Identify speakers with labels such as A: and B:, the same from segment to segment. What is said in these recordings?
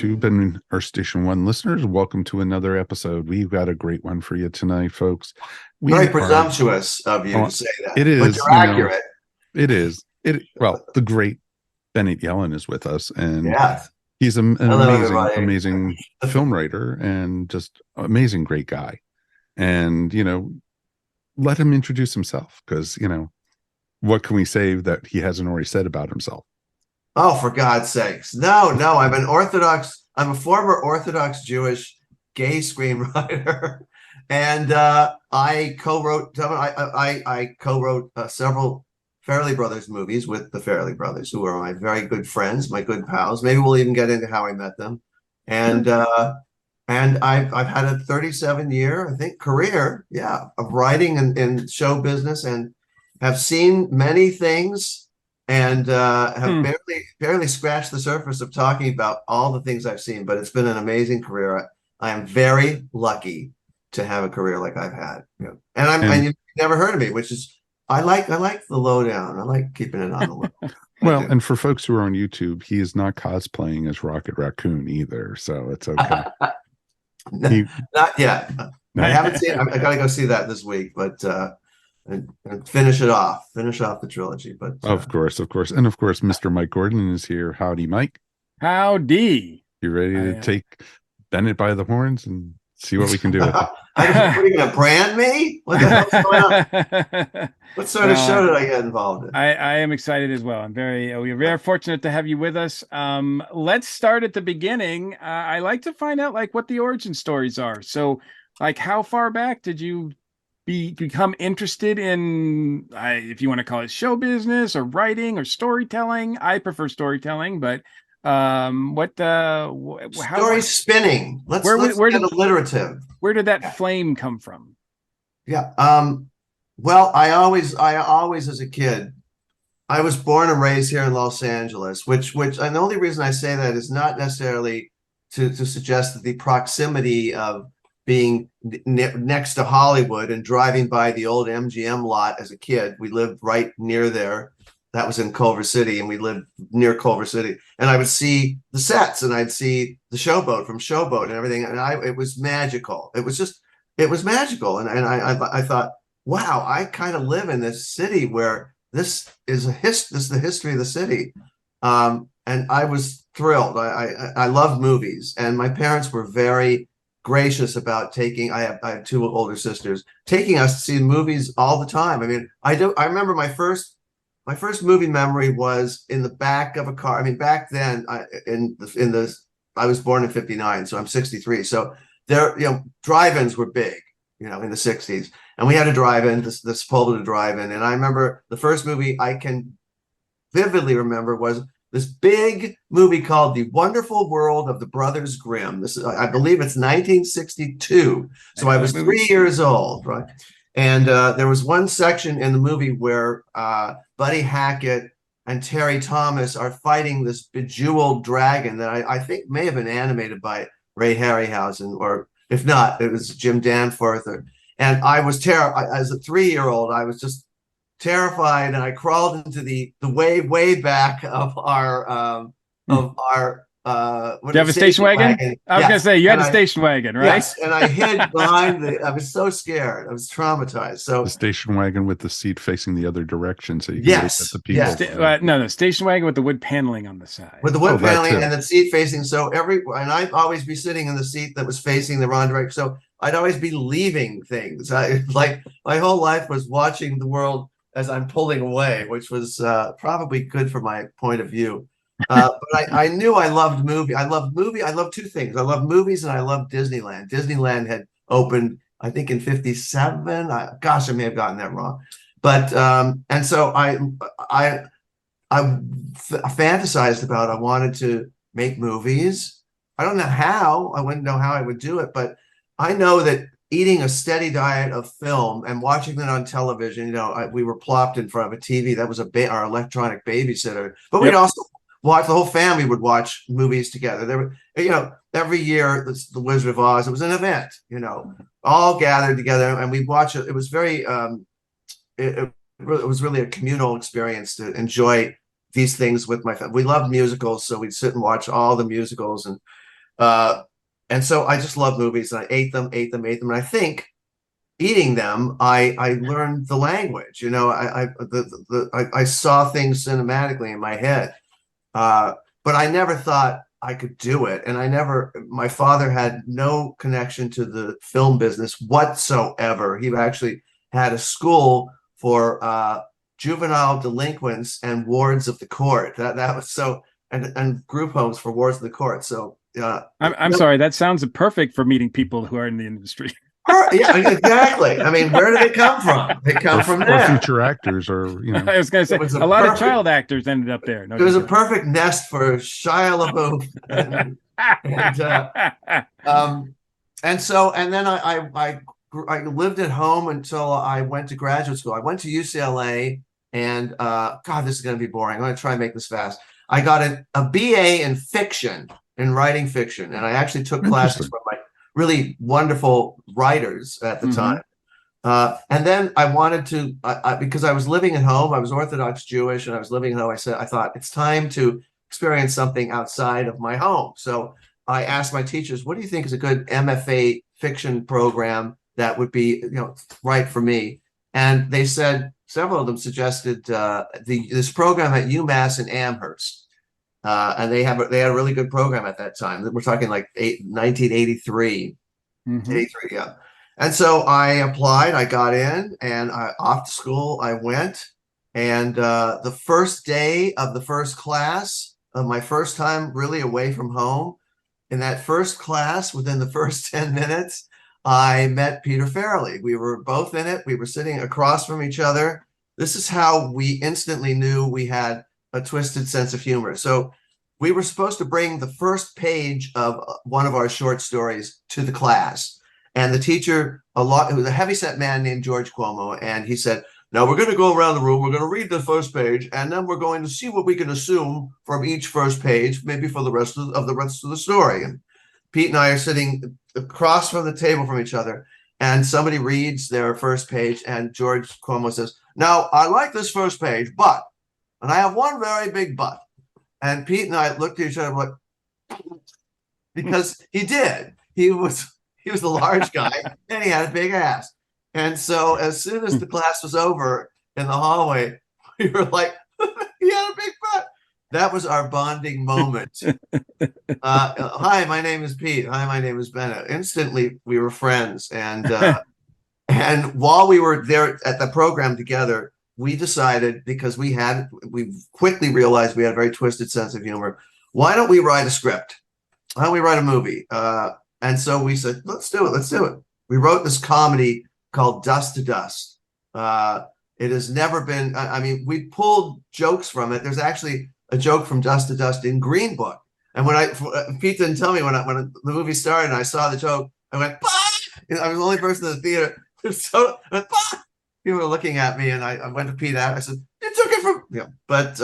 A: YouTube and our Station One listeners. Welcome to another episode. We've got a great one for you tonight, folks.
B: Very presumptuous of you to say that.
A: It is,
B: but you're accurate.
A: It is. Well, the great Bennett Yellin is with us, and
B: yes.
A: he's an amazing film writer and just amazing, great guy. And, let him introduce himself because, what can we say that he hasn't already said about himself?
B: Oh, for God's sakes. No, I'm a former Orthodox Jewish gay screenwriter. And I co-wrote several Farrelly Brothers movies with the Farrelly Brothers, who are my very good friends, my good pals. Maybe we'll even get into how I met them. And I've had a 37-year, I think, career, of writing in show business, and have seen many things, and have barely scratched the surface of talking about all the things I've seen. But it's been an amazing career. I am very lucky to have a career like I've had. And you've never heard of me, which is I like the lowdown. I like keeping it on the low.
A: Well, and for folks who are on YouTube, he is not cosplaying as Rocket Raccoon either, so it's okay.
B: Not yet. I haven't seen it. I gotta go see that this week, but and finish off the trilogy. But
A: of course, and of course, Mr. Mike Gordon is here. Howdy, Mike.
C: Howdy.
A: You ready to take Bennett by the horns and see what we can do with it?
B: Are you gonna brand me? What the hell's going on? What sort of show did I get involved in?
C: I am excited as well. We're very fortunate to have you with us. Let's start at the beginning. I like to find out what the origin stories are. So how far back did you become interested in, if you want to call it show business or writing or storytelling? I prefer storytelling, but
B: story spinning. Let's get alliterative.
C: Where did that flame come from?
B: Yeah. Well, I always as a kid, I was born and raised here in Los Angeles, which and the only reason I say that is not necessarily to suggest that the proximity of being next to Hollywood and driving by the old MGM lot as a kid. We lived right near there. That was in Culver City, and we lived near Culver City. And I would see the sets, and I'd see the Showboat from Showboat and everything. And it was magical. It was magical. And I thought, wow, I kind of live in this city where this is the history of the city. And I was thrilled. I love movies, and my parents were very gracious about taking. I have two older sisters, taking us to see movies all the time. I mean, I remember my first movie memory was in the back of a car. I mean, back then, I was born in 59, so I'm 63. So there, drive-ins were big, in the 60s, and we had a drive-in, this Sepulveda drive-in. And I remember the first movie I can vividly remember was this big movie called The Wonderful World of the Brothers Grimm. I believe it's 1962. So I was 3 years old, right? And there was one section in the movie where Buddy Hackett and Terry Thomas are fighting this bejeweled dragon that I think may have been animated by Ray Harryhausen, or if not, it was Jim Danforth. And I was terrified. As a 3-year-old, I was just terrified, and I crawled into the way back of our
C: station wagon. I was gonna say you had a station wagon, right? Yes,
B: and I hid behind I was so scared. I was traumatized. So
A: the station wagon with the seat facing the other direction, so you can look at the people.
B: Yes.
C: No, station wagon with the wood paneling on the side.
B: With the wood paneling and the seat facing. So and I'd always be sitting in the seat that was facing the wrong direction. So I'd always be leaving things. Like my whole life was watching the world as I'm pulling away, which was probably good for my point of view. But I knew I loved movie. I love two things. I love movies, and I love Disneyland. Disneyland had opened, I think, in 57. I may have gotten that wrong. But and so I fantasized about, I wanted to make movies. I don't know how. I wouldn't know how I would do it, but I know that eating a steady diet of film and watching it on television, we were plopped in front of a TV. That was our electronic babysitter. But we'd also watch, the whole family would watch movies together. There were, every year, the Wizard of Oz, it was an event, all gathered together, and we'd watch it. It was very, it was really a communal experience to enjoy these things with my family. We loved musicals, so we'd sit and watch all the musicals. And And so I just love movies, and I ate them. And I think eating them, I learned the language. I saw things cinematically in my head, but I never thought I could do it. And my father had no connection to the film business whatsoever. He actually had a school for juvenile delinquents and wards of the court. That was so, and group homes for wards of the court. So
C: I'm sorry, that sounds perfect for meeting people who are in the industry.
B: Yeah, exactly. I mean, where do they come from? They come from there.
A: Future actors, or
C: I was going to say a lot of child actors ended up there.
B: It was a perfect nest for Shia LaBeouf, and then I lived at home until I went to graduate school. I went to UCLA, and God, this is going to be boring. I'm going to try and make this fast. I got a BA in fiction, in writing fiction, and I actually took classes from my really wonderful writers at the time. And then I wanted to, because I was living at home, I was Orthodox Jewish, and I was living at home. I thought it's time to experience something outside of my home. So I asked my teachers, what do you think is a good MFA fiction program that would be, right for me? And they said, several of them suggested this program at UMass in Amherst. And they had a really good program at that time. We're talking like 1983, 83, yeah. And so I applied, I got in, and off to school I went. And the first day of the first class of my first time really away from home, in that first class, within the first 10 minutes, I met Peter Farrelly. We were both in it. We were sitting across from each other. This is how we instantly knew we had a twisted sense of humor. So we were supposed to bring the first page of one of our short stories to the class. And the teacher, it was a heavyset man named George Cuomo, and he said, now we're going to go around the room, we're going to read the first page, and then we're going to see what we can assume from each first page, maybe for the rest of the story. And Pete and I are sitting across from the table from each other, and somebody reads their first page, and George Cuomo says, now, I like this first page, but, and I have one very big but. And Pete and I looked at each other like, because he did. He was the large guy, and he had a big ass. And so as soon as the class was over in the hallway, we were like, he had a big butt. That was our bonding moment. Hi, my name is Pete. Hi, my name is Bennett. Instantly, we were friends. And while we were there at the program together, we decided, because we quickly realized we had a very twisted sense of humor, why don't we write a script? Why don't we write a movie? And so we said, let's do it. We wrote this comedy called Dust to Dust. It has never been, we pulled jokes from it. There's actually a joke from Dust to Dust in Green Book. And Pete didn't tell me when the movie started and I saw the joke, I went, bah! I was the only person in the theater. So, bah! People were looking at me, and I went to Pete out. I said, you took it from, but,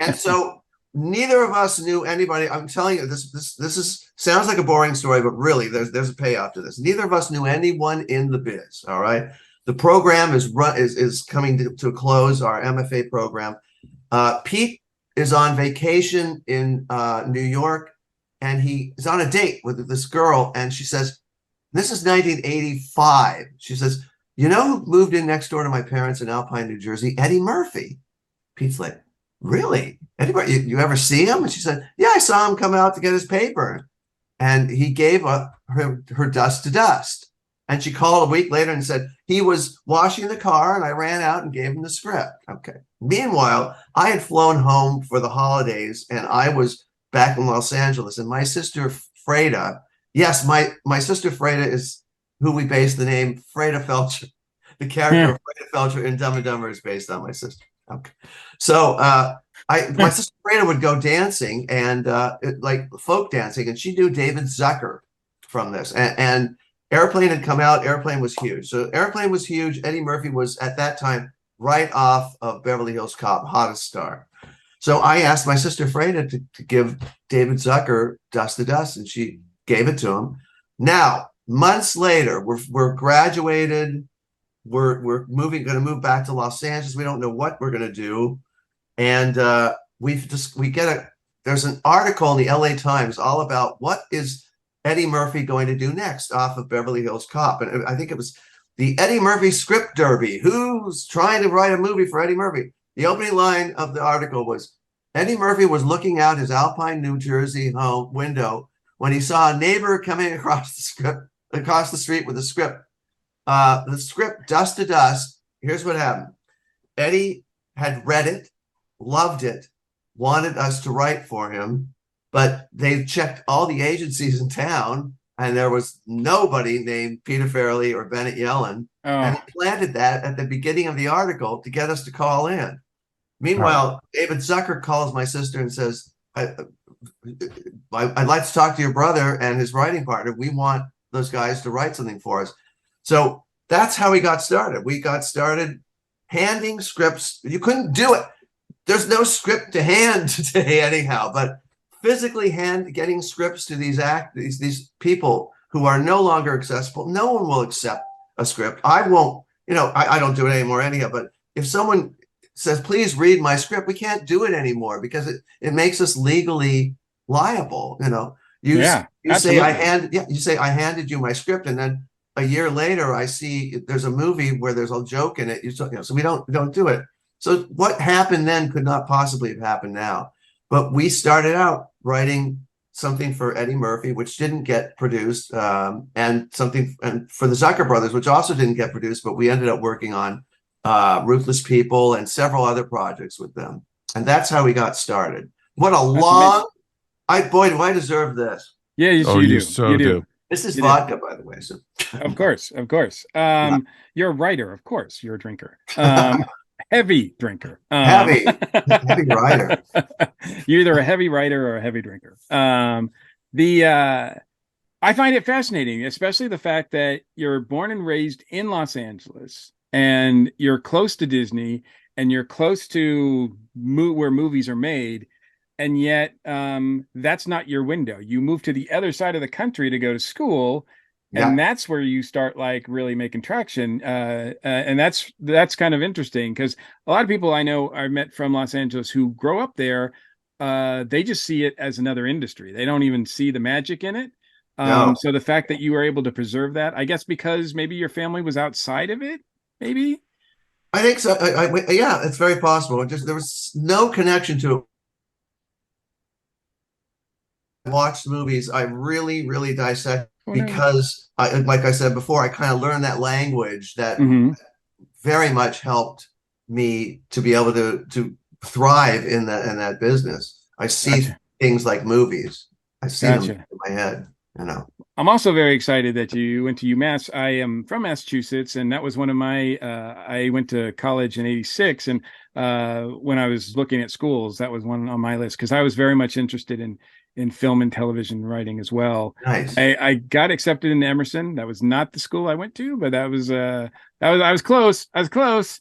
B: and so neither of us knew anybody. I'm telling you, this sounds like a boring story, but really there's a payoff to this. Neither of us knew anyone in the biz. All right. The program is coming to a close, our MFA program. Pete is on vacation in New York, and he is on a date with this girl, and she says, this is 1985. She says, you know who moved in next door to my parents in Alpine, New Jersey? Eddie Murphy. Pete's like, really? Eddie Murphy, you ever see him? And she said, yeah, I saw him come out to get his paper. And he gave her Dust to Dust. And she called a week later and said, he was washing the car, and I ran out and gave him the script. Okay. Meanwhile, I had flown home for the holidays, and I was back in Los Angeles. And my sister, Freda, yes, my sister Freda is who we based the name Freda Felcher. The character of Freda Felcher in Dumb and Dumber is based on my sister. Okay. So my sister Freda would go dancing, and like folk dancing, and she knew David Zucker from this. And Airplane had come out. Airplane was huge. So Airplane was huge. Eddie Murphy was at that time right off of Beverly Hills Cop, hottest star. So I asked my sister Freda to give David Zucker Dust to Dust, and she gave it to him. Now, months later, we're graduated. We're going to move back to Los Angeles. We don't know what we're going to do. And we get there's an article in the LA Times all about what is Eddie Murphy going to do next off of Beverly Hills Cop. And I think it was the Eddie Murphy Script Derby. Who's trying to write a movie for Eddie Murphy? The opening line of the article was, Eddie Murphy was looking out his Alpine, New Jersey home window when he saw a neighbor coming across the street with a script. The script, dust to dust. Here's what happened. Eddie had read it, loved it, wanted us to write for him, but they checked all the agencies in town, and there was nobody named Peter Farrelly or Bennett Yellin. And he planted that at the beginning of the article to get us to call in. Meanwhile, David Zucker calls my sister and says, I'd like to talk to your brother and his writing partner. We want those guys to write something for us. So that's how we got started. We got started handing scripts. You couldn't do it. There's no script to hand today anyhow, but physically getting scripts to these people who are no longer accessible. No one will accept a script. I won't, I don't do it anymore anyhow, but if someone says, please read my script, we can't do it anymore because it makes us legally liable. You say I handed you my script, and then a year later I see there's a movie where there's a joke in it. So we don't do it. So what happened then could not possibly have happened now. But we started out writing something for Eddie Murphy, which didn't get produced, and for the Zucker brothers, which also didn't get produced, but we ended up working on Ruthless People and several other projects with them. And that's how we got started. What a long, boy, do I deserve this.
C: Yeah, you do.
B: This is vodka, by the way. So.
C: Of course. You're a writer, of course. You're a drinker. Heavy drinker.
B: Heavy writer.
C: You're either a heavy writer or a heavy drinker. I find it fascinating, especially the fact that you're born and raised in Los Angeles, and you're close to Disney, and you're close to where movies are made, and yet that's not your window. You move to the other side of the country to go to school, and that's where you start really making traction. And that's kind of interesting, because a lot of people I know I've met from Los Angeles who grow up there, they just see it as another industry. They don't even see the magic in it. So the fact that you were able to preserve that, I guess because maybe your family was outside of it, maybe?
B: I think so. Yeah, it's very possible. There was no connection to it. I watched movies. I really, really dissect because, like I said before, I kind of learned that language that very much helped me to be able to thrive in that business. I see things like movies. I see them in my head.
C: I'm also very excited that you went to UMass. I am from Massachusetts, and that was one of my, I went to college in '86. And when I was looking at schools, that was one on my list, because I was very much interested in film and television writing as well.
B: Nice.
C: I got accepted into Emerson. That was not the school I went to, but I was close. I was close.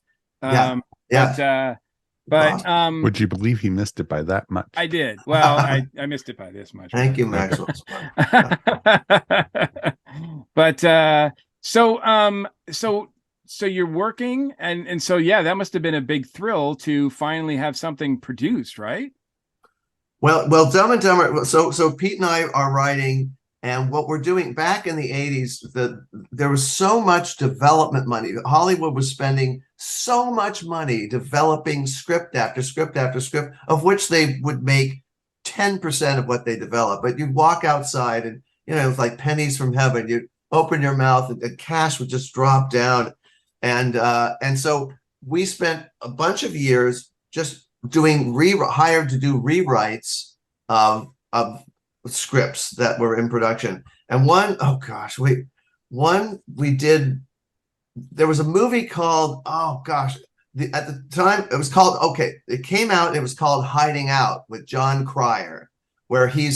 C: But
A: would you believe he missed it by that much?
C: I did. Well, I missed it by this much.
B: Thank you, Maxwell.
C: But so you're working, and so that must have been a big thrill to finally have something produced, right?
B: Well, Dumb and Dumber. So Pete and I are writing, and what we're doing back in the '80s, there was so much development money. Hollywood was spending so much money developing script after script after script, of which they would make 10% of what they develop. But you'd walk outside, and it was like pennies from heaven. You'd open your mouth, and the cash would just drop down. And so we spent a bunch of years just hired to do rewrites of scripts that were in production. And we did. There was a movie called, at the time it was called, it came out and it was called Hiding Out with John Cryer, where he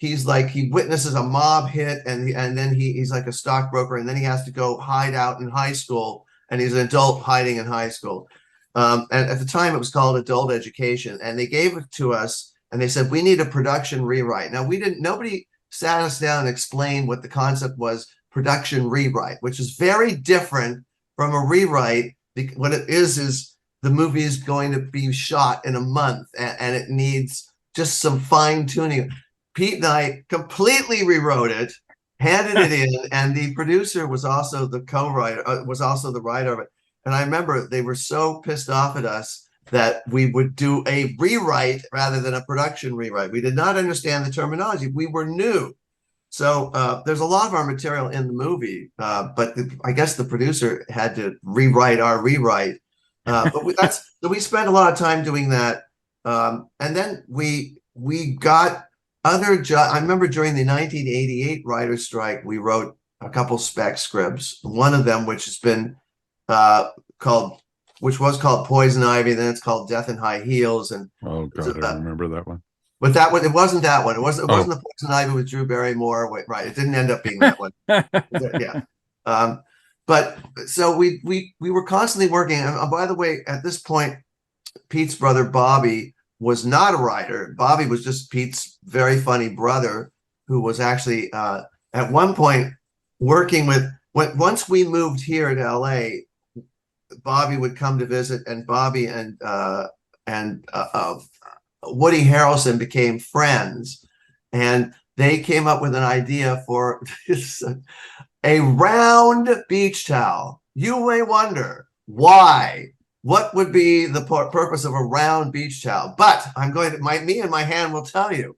B: witnesses a mob hit, and then he's like a stockbroker, and then he has to go hide out in high school, and he's an adult hiding in high school. And at the time it was called Adult Education, and they gave it to us, and they said, we need a production rewrite. Now nobody sat us down and explained what the concept was. Production rewrite, which is very different from a rewrite. What it is the movie is going to be shot in a month, and it needs just some fine tuning. Pete and I completely rewrote it, handed it in, and the producer was also the co-writer, was also the writer of it. And I remember they were so pissed off at us that we would do a rewrite rather than a production rewrite. We did not understand the terminology. We were new. So there's a lot of our material in the movie, but I guess the producer had to rewrite our rewrite. But so we spent a lot of time doing that. And then we got other jobs. I remember during the 1988 writer's strike, we wrote a couple spec scripts. One of them, which has been which was called Poison Ivy, then it's called Death in High Heels. And
A: oh god, I remember that one.
B: But that one, it wasn't that one. It wasn't the Poison Ivy with Drew Barrymore. Right, it didn't end up being that one. Yeah. But so we were constantly working. And by the way, at this point, Pete's brother Bobby was not a writer. Bobby was just Pete's very funny brother, who was actually at one point working with. Once we moved here to LA, Bobby would come to visit, and Bobby and Woody Harrelson became friends, and they came up with an idea for a round beach towel. You may wonder why. What would be the purpose of a round beach towel? But I'm going to me and my hand will tell you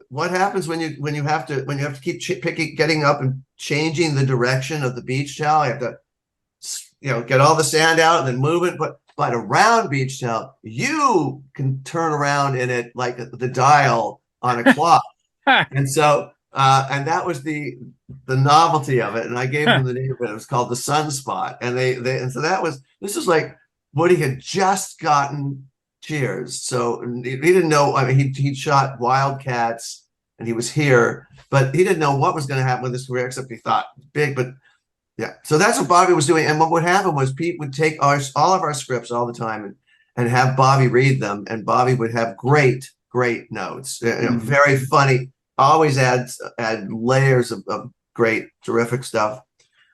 B: what happens when you have to keep getting up and changing the direction of the beach towel. You have to get all the sand out and then move it, but a round beach towel, you can turn around in it like the dial on a clock. And so, and that was the novelty of it. And I gave them the name of it. It was called the Sunspot. And so this was like Woody had just gotten Cheers. So he didn't know. I mean, he'd shot Wildcats and he was here, but he didn't know what was going to happen with his career, except he thought big, but yeah. So that's what Bobby was doing. And what would happen was Pete would take all of our scripts all the time and have Bobby read them. And Bobby would have great notes, very funny, always add layers of great, terrific stuff.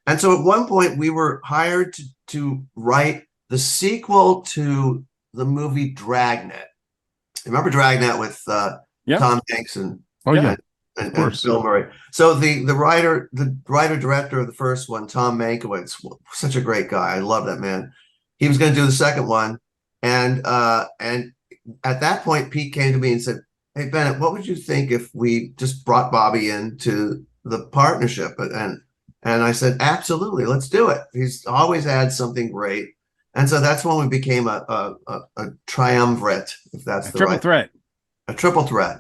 B: And so at one point we were hired to write the sequel to the movie Dragnet. Remember Dragnet with Tom Hanks and and Bill Murray. So the writer director of the first one, Tom Mankiewicz, such a great guy. I love that man. He was going to do the second one, and at that point, Pete came to me and said, "Hey Bennett, what would you think if we just brought Bobby into the partnership?" And I said, "Absolutely, let's do it. He's always had something great." And so that's when we became a triumvirate, if that's the
C: triple threat.
B: A triple threat.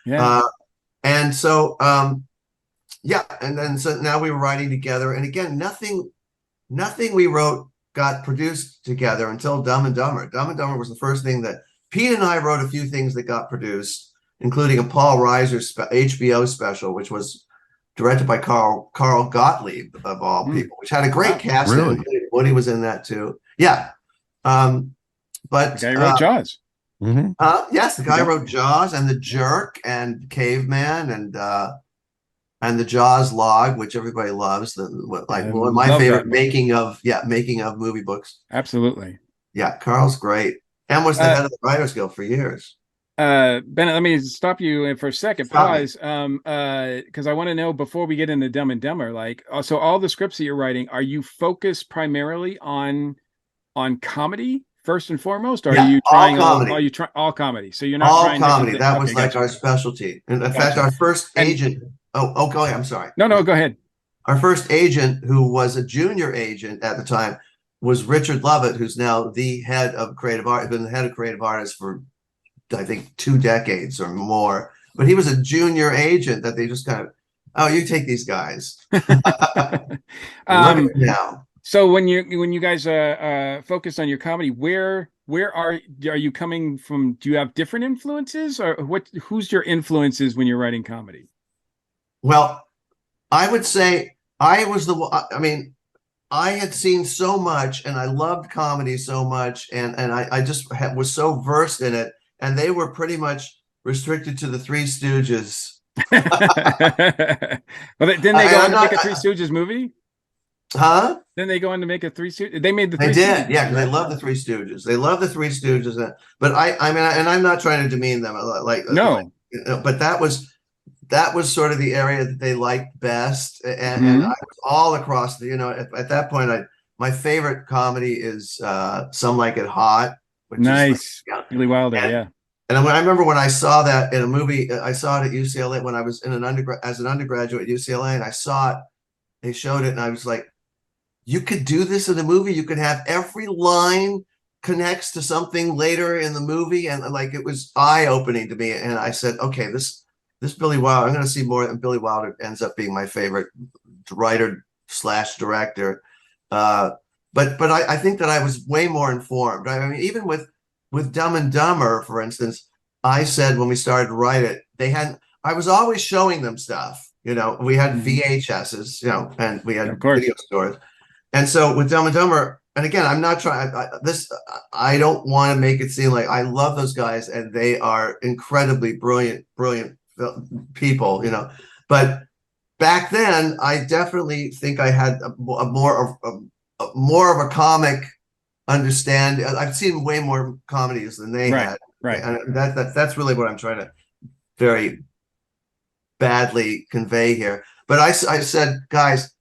C: Yeah.
B: And so, and then so now we were writing together. And again, nothing we wrote got produced together until Dumb and Dumber. Dumb and Dumber was the first thing that Pete and I wrote a few things that got produced, including a Paul Reiser HBO special, which was directed by Carl Gottlieb, of all people, which had a great cast.
A: Really?
B: Woody was in that too. Yeah. But
C: the guy who wrote Jaws.
A: Mm-hmm.
B: Yes, the guy wrote Jaws and The Jerk and Caveman and the Jaws log, which everybody loves. One of my favorite making of movie books.
C: Absolutely.
B: Yeah, Carl's great and was the head of the Writers Guild for years.
C: Bennett, let me stop you for a second. Pause, because I want to know before we get into Dumb and Dumber, so all the scripts that you're writing, are you focused primarily on comedy first and foremost, or are you trying all comedy? So you're not
B: all
C: trying
B: comedy.
C: To
B: that was like our specialty. And in fact, our first agent. Oh, go ahead. I'm sorry.
C: No, go ahead.
B: Our first agent, who was a junior agent at the time, was Richard Lovett, who's now the head of creative art. Been the head of creative artists for, I think, 2 decades or more. But he was a junior agent that they just kind of, you take these guys. Now.
C: So when you guys focus on your comedy, where are you coming from? Do you have different influences, or who's your influences when you're writing comedy?
B: Well, I would say I was I had seen so much, and I loved comedy so much, and I just was so versed in it, and they were pretty much restricted to the Three Stooges.
C: Well, didn't they go on to make a Three Stooges movie?
B: Huh?
C: Then they go on to make a Three Stooges. They made the
B: They
C: Three
B: did,
C: Stooges.
B: yeah, because they love the Three Stooges. They love the Three Stooges. But I mean, and I'm not trying to demean them,
C: No.
B: but that was sort of the area that they liked best, and
C: Mhm.
B: I was all across the, at that point, my favorite comedy is Some Like It Hot, which
C: Nice.
B: is like,
C: Billy Wilder,
B: and,
C: yeah.
B: And I remember when I saw that in a movie, I saw it at UCLA when I was in as an undergraduate at UCLA, and I saw it. They showed it, and I was like, "You could do this in a movie. You could have every line connects to something later in the movie," and like it was eye-opening to me. And I said, "Okay, this Billy Wilder, I'm going to see more." And Billy Wilder ends up being my favorite writer / director. But I think that I was way more informed. I mean, even with Dumb and Dumber, for instance, I said when we started to write it, I was always showing them stuff. We had VHSs, and we had video stores. And so with Dumb and Dumber, and again, I'm not trying I don't want to make it seem like I love those guys and they are incredibly brilliant people, but back then I definitely think I had more of a comic understand. I've seen way more comedies than they had.
C: Right.
B: And that's really what I'm trying to very badly convey here. But I said, guys,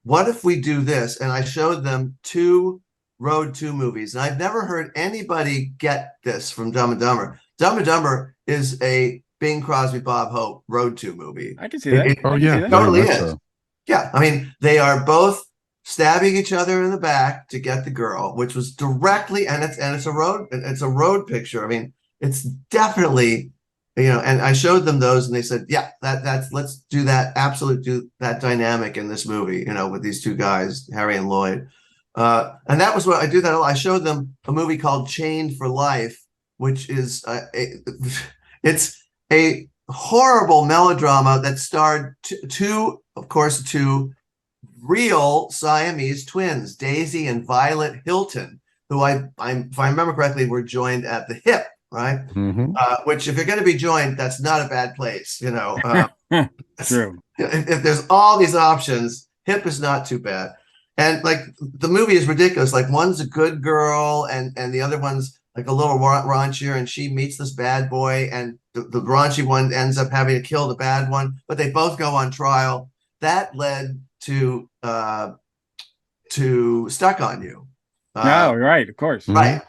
B: what if we do this? And I showed them 2 Road 2 movies. And I've never heard anybody get this from Dumb and Dumber. Dumb and Dumber is a Bing Crosby, Bob Hope Road 2 movie.
C: I can see that.
B: It totally is. So. Yeah. I mean, they are both stabbing each other in the back to get the girl, which was directly, and it's a road picture. I mean, it's definitely, and I showed them those and they said, yeah, let's do that. Do that dynamic in this movie, with these 2 guys, Harry and Lloyd. And that was what I do that. I showed them a movie called Chained for Life, which is, it's a horrible melodrama that starred two real Siamese twins, Daisy and Violet Hilton, who if I remember correctly, were joined at the hip, right? Which, if you're going to be joined, that's not a bad place,
C: True.
B: If there's all these options, hip is not too bad. And like the movie is ridiculous. Like one's a good girl, and the other one's like a little raunchier, and she meets this bad boy, and the raunchy one ends up having to kill the bad one, but they both go on trial. That led to Stuck on You.
C: Right, of course.
B: Right.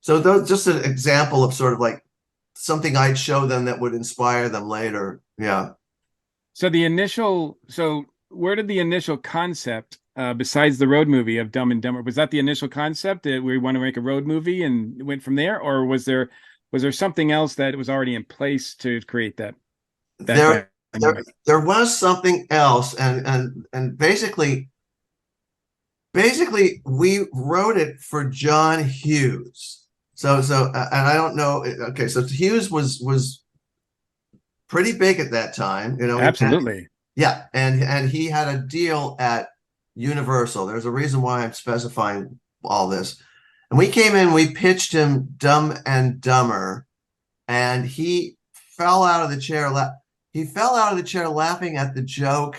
B: So those just an example of sort of like something I'd show them that would inspire them later. Yeah.
C: So where did the initial concept, besides the road movie of Dumb and Dumber, was that the initial concept that we want to make a road movie and went from there, or was there something else that was already in place to create that?
B: There was something else, and basically we wrote it for John Hughes. So and I don't know. Okay, so Hughes was pretty big at that time,
C: Absolutely.
B: And he had a deal at Universal. There's a reason why I'm specifying all this. And we came in, we pitched him Dumb and Dumber, and he fell out of the chair. He fell out of the chair laughing at the joke.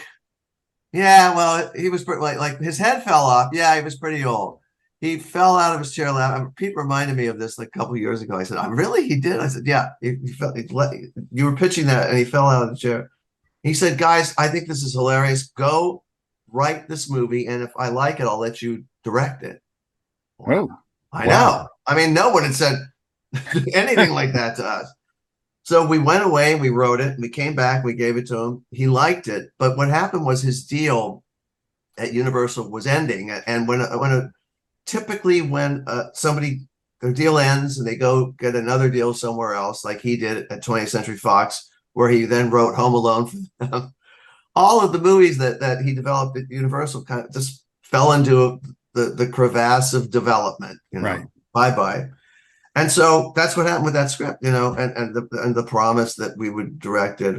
B: Yeah, well, he was like his head fell off. Yeah, he was pretty old. He fell out of his chair laughing. Pete reminded me of this like a couple of years ago. I said, "Oh, really? He did?" I said, "Yeah." You were pitching that, and he fell out of the chair. He said, "Guys, I think this is hilarious. Go write this movie, and if I like it, I'll let you direct it."
C: Oh,
B: I know. I mean, no one had said anything like that to us. So we went away, we wrote it, we came back, we gave it to him. He liked it, but what happened was his deal at Universal was ending, and typically when their deal ends and they go get another deal somewhere else, like he did at 20th Century Fox, where he then wrote Home Alone for them. All of the movies that he developed at Universal kind of just fell into the crevasse of development,
C: right.
B: Bye. And so that's what happened with that script, and the promise that we would direct it.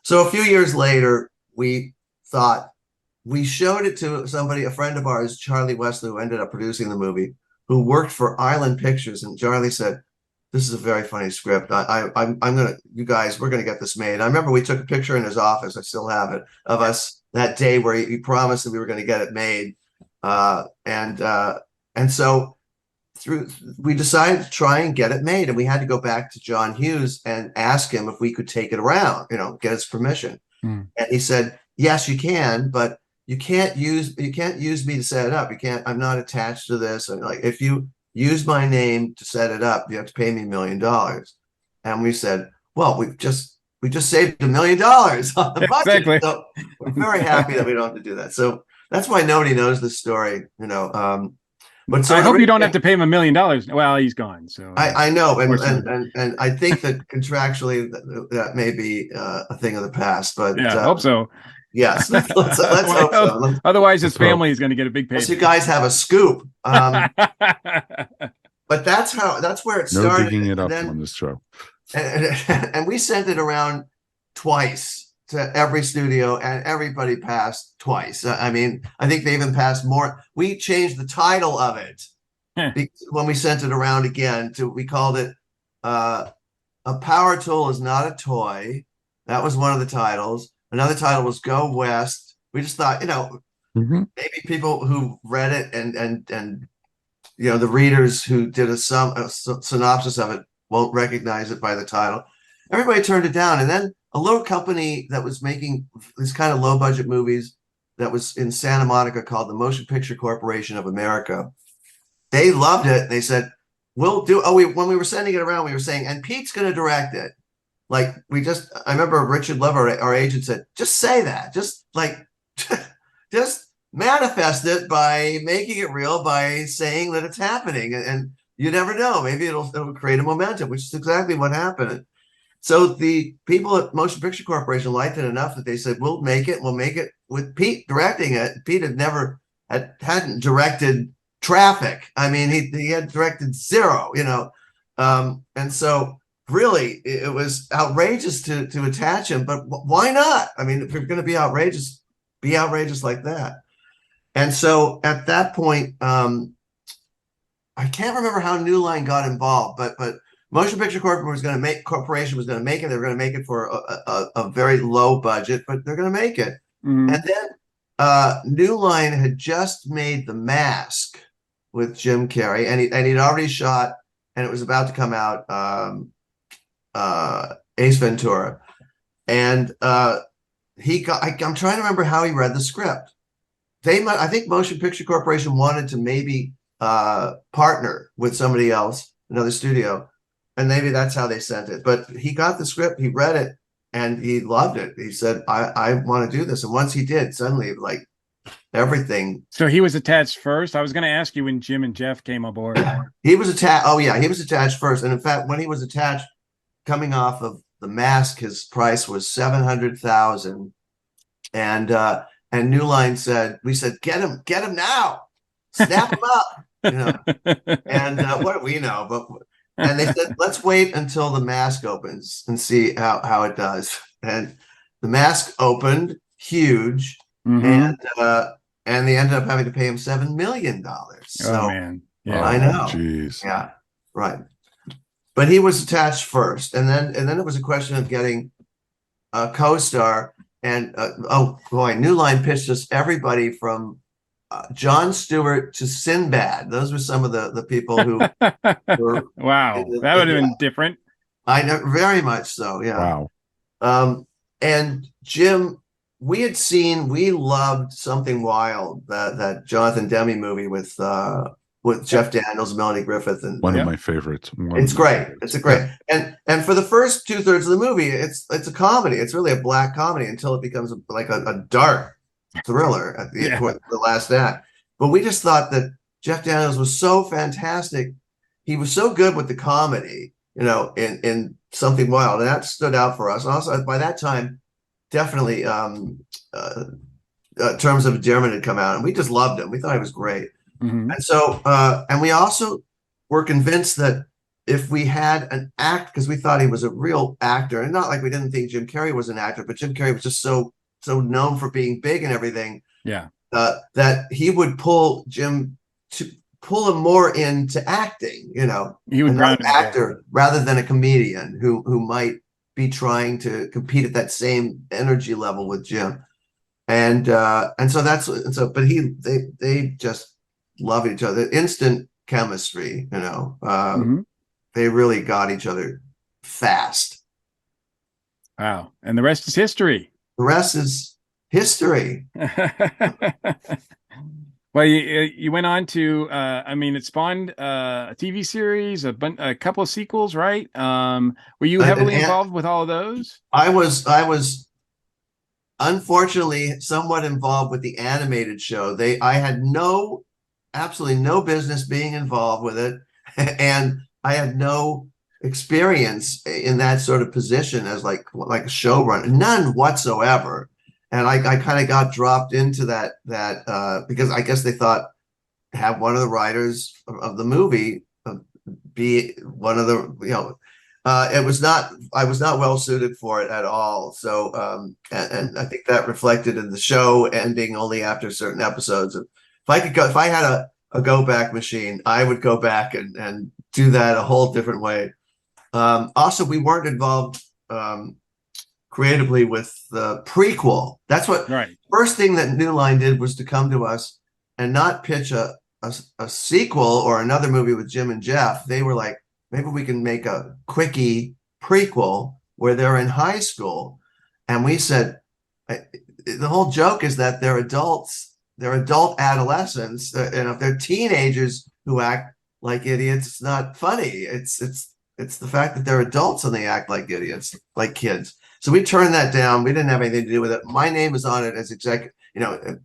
B: So a few years later, we thought, we showed it to somebody, a friend of ours, Charlie Wesley, who ended up producing the movie, who worked for Island Pictures. And Charlie said, "This is a very funny script. You guys, we're going to get this made." I remember we took a picture in his office. I still have it, of us that day where he promised that we were going to get it made. And so we decided to try and get it made, and we had to go back to John Hughes and ask him if we could take it around, get his permission. And he said, yes, you can, but you can't use me to set it up. I'm not attached to this. And like, if you use my name to set it up, you have to pay me $1 million. And we said, well, we just saved $1 million on the budget.
C: Exactly.
B: So we're very happy that we don't have to do that. So that's why nobody knows this story, But so
C: I hope you don't have to pay him $1 million. Well, he's gone. So
B: I know, and I think that contractually that may be a thing of the past. But
C: yeah, I hope so.
B: Yes, let's hope so.
C: Otherwise, his family is going to get a big paycheck.
B: So you guys have a scoop. But that's where it started.
A: No digging it up on this show.
B: And we sent it around twice to every studio, and everybody passed twice. I mean, I think they even passed more. We changed the title of it when we sent it around again. We called it "A Power Tool Is Not a Toy." That was one of the titles. Another title was "Go West." We just thought, maybe people who read it and the readers who did a synopsis of it won't recognize it by the title. Everybody turned it down, and then a little company that was making this kind of low budget movies that was in Santa Monica called the Motion Picture Corporation of America. They loved it. They said, we'll do, when we were sending it around, we were saying, and Pete's going to direct it. Like I remember Richard Love, our agent, said, just say that, just manifest it by making it real, by saying that it's happening. And you never know, maybe it'll create a momentum, which is exactly what happened. So the people at Motion Picture Corporation liked it enough that they said, we'll make it with Pete directing it. Pete hadn't directed Traffic. I mean, he had directed Zero, and so really it was outrageous to attach him, but why not? I mean, if you're going to be outrageous like that. And so at that point, I can't remember how New Line got involved, but Motion Picture Corporation was going to make it. They were going to make it for a very low budget, but they're going to make it. And then New Line had just made The Mask with Jim Carrey, and he'd already shot, and it was about to come out, Ace Ventura. And I'm trying to remember how he read the script. I think Motion Picture Corporation wanted to maybe partner with somebody else, another studio. And maybe that's how they sent it. But he got the script, he read it, and he loved it. He said, I want to do this. And once he did, suddenly, everything.
C: So he was attached first? I was going to ask you when Jim and Jeff came aboard.
B: He was attached. Oh, yeah, he was attached first. And in fact, when he was attached, coming off of The Mask, his price was $700,000. And New Line said, we said, get him now. Snap him up. And what do we know? And they said, let's wait until The Mask opens and see how it does. And The Mask opened huge, and they ended up having to pay him $7 million. So,
C: oh man, yeah,
B: I know.
A: Jeez.
B: Yeah, right. But he was attached first, and then it was a question of getting a co-star. And oh boy, New Line pitched us everybody from Jon Stewart to Sinbad. Those were some of the people who were
C: wow, that would have been different.
B: I know, very much so. Yeah.
A: Wow.
B: And Jim, we loved Something Wild, that Jonathan Demme movie with Jeff Daniels, Melanie Griffith, and
A: one of my favorites.
B: It's great. It's great. And for the first 2/3 of the movie, it's a comedy. It's really a black comedy until it becomes like a dark thriller at the last act. But we just thought that Jeff Daniels was so fantastic. He was so good with the comedy, in Something Wild, and that stood out for us. And also by that time, definitely Terms of Endearment had come out, and we just loved him. We thought he was great. And so and we also were convinced that if we had an act, because we thought he was a real actor, and not like we didn't think Jim Carrey was an actor, but Jim Carrey was just so known for being big and everything, that he would pull him more into acting,
C: he would
B: an actor rather than a comedian who might be trying to compete at that same energy level with Jim. and so but they just love each other, instant chemistry, they really got each other fast.
C: Wow. And the rest is history.
B: The rest is history.
C: Well, you went on to, it spawned a TV series, a couple of sequels, right? Were you heavily involved with all of those?
B: I was unfortunately somewhat involved with the animated show. I had absolutely no business being involved with it, and I had no experience in that sort of position as like a showrunner, none whatsoever. And I kind of got dropped into that because I guess they thought, have one of the writers of the movie be one of the, I was not well suited for it at all. So, and I think that reflected in the show ending only after certain episodes. If I had a go back machine, I would go back and do that a whole different way. Also, we weren't involved creatively with the prequel. That's what first thing that New Line did was to come to us and not pitch a sequel or another movie with Jim and Jeff. They were like, maybe we can make a quickie prequel where they're in high school. And we said, the whole joke is that they're adults, they're adult adolescents, and if they're teenagers who act like idiots, it's not funny. It's the fact that they're adults and they act like idiots, like kids. So we turned that down. We didn't have anything to do with it. My name is on it as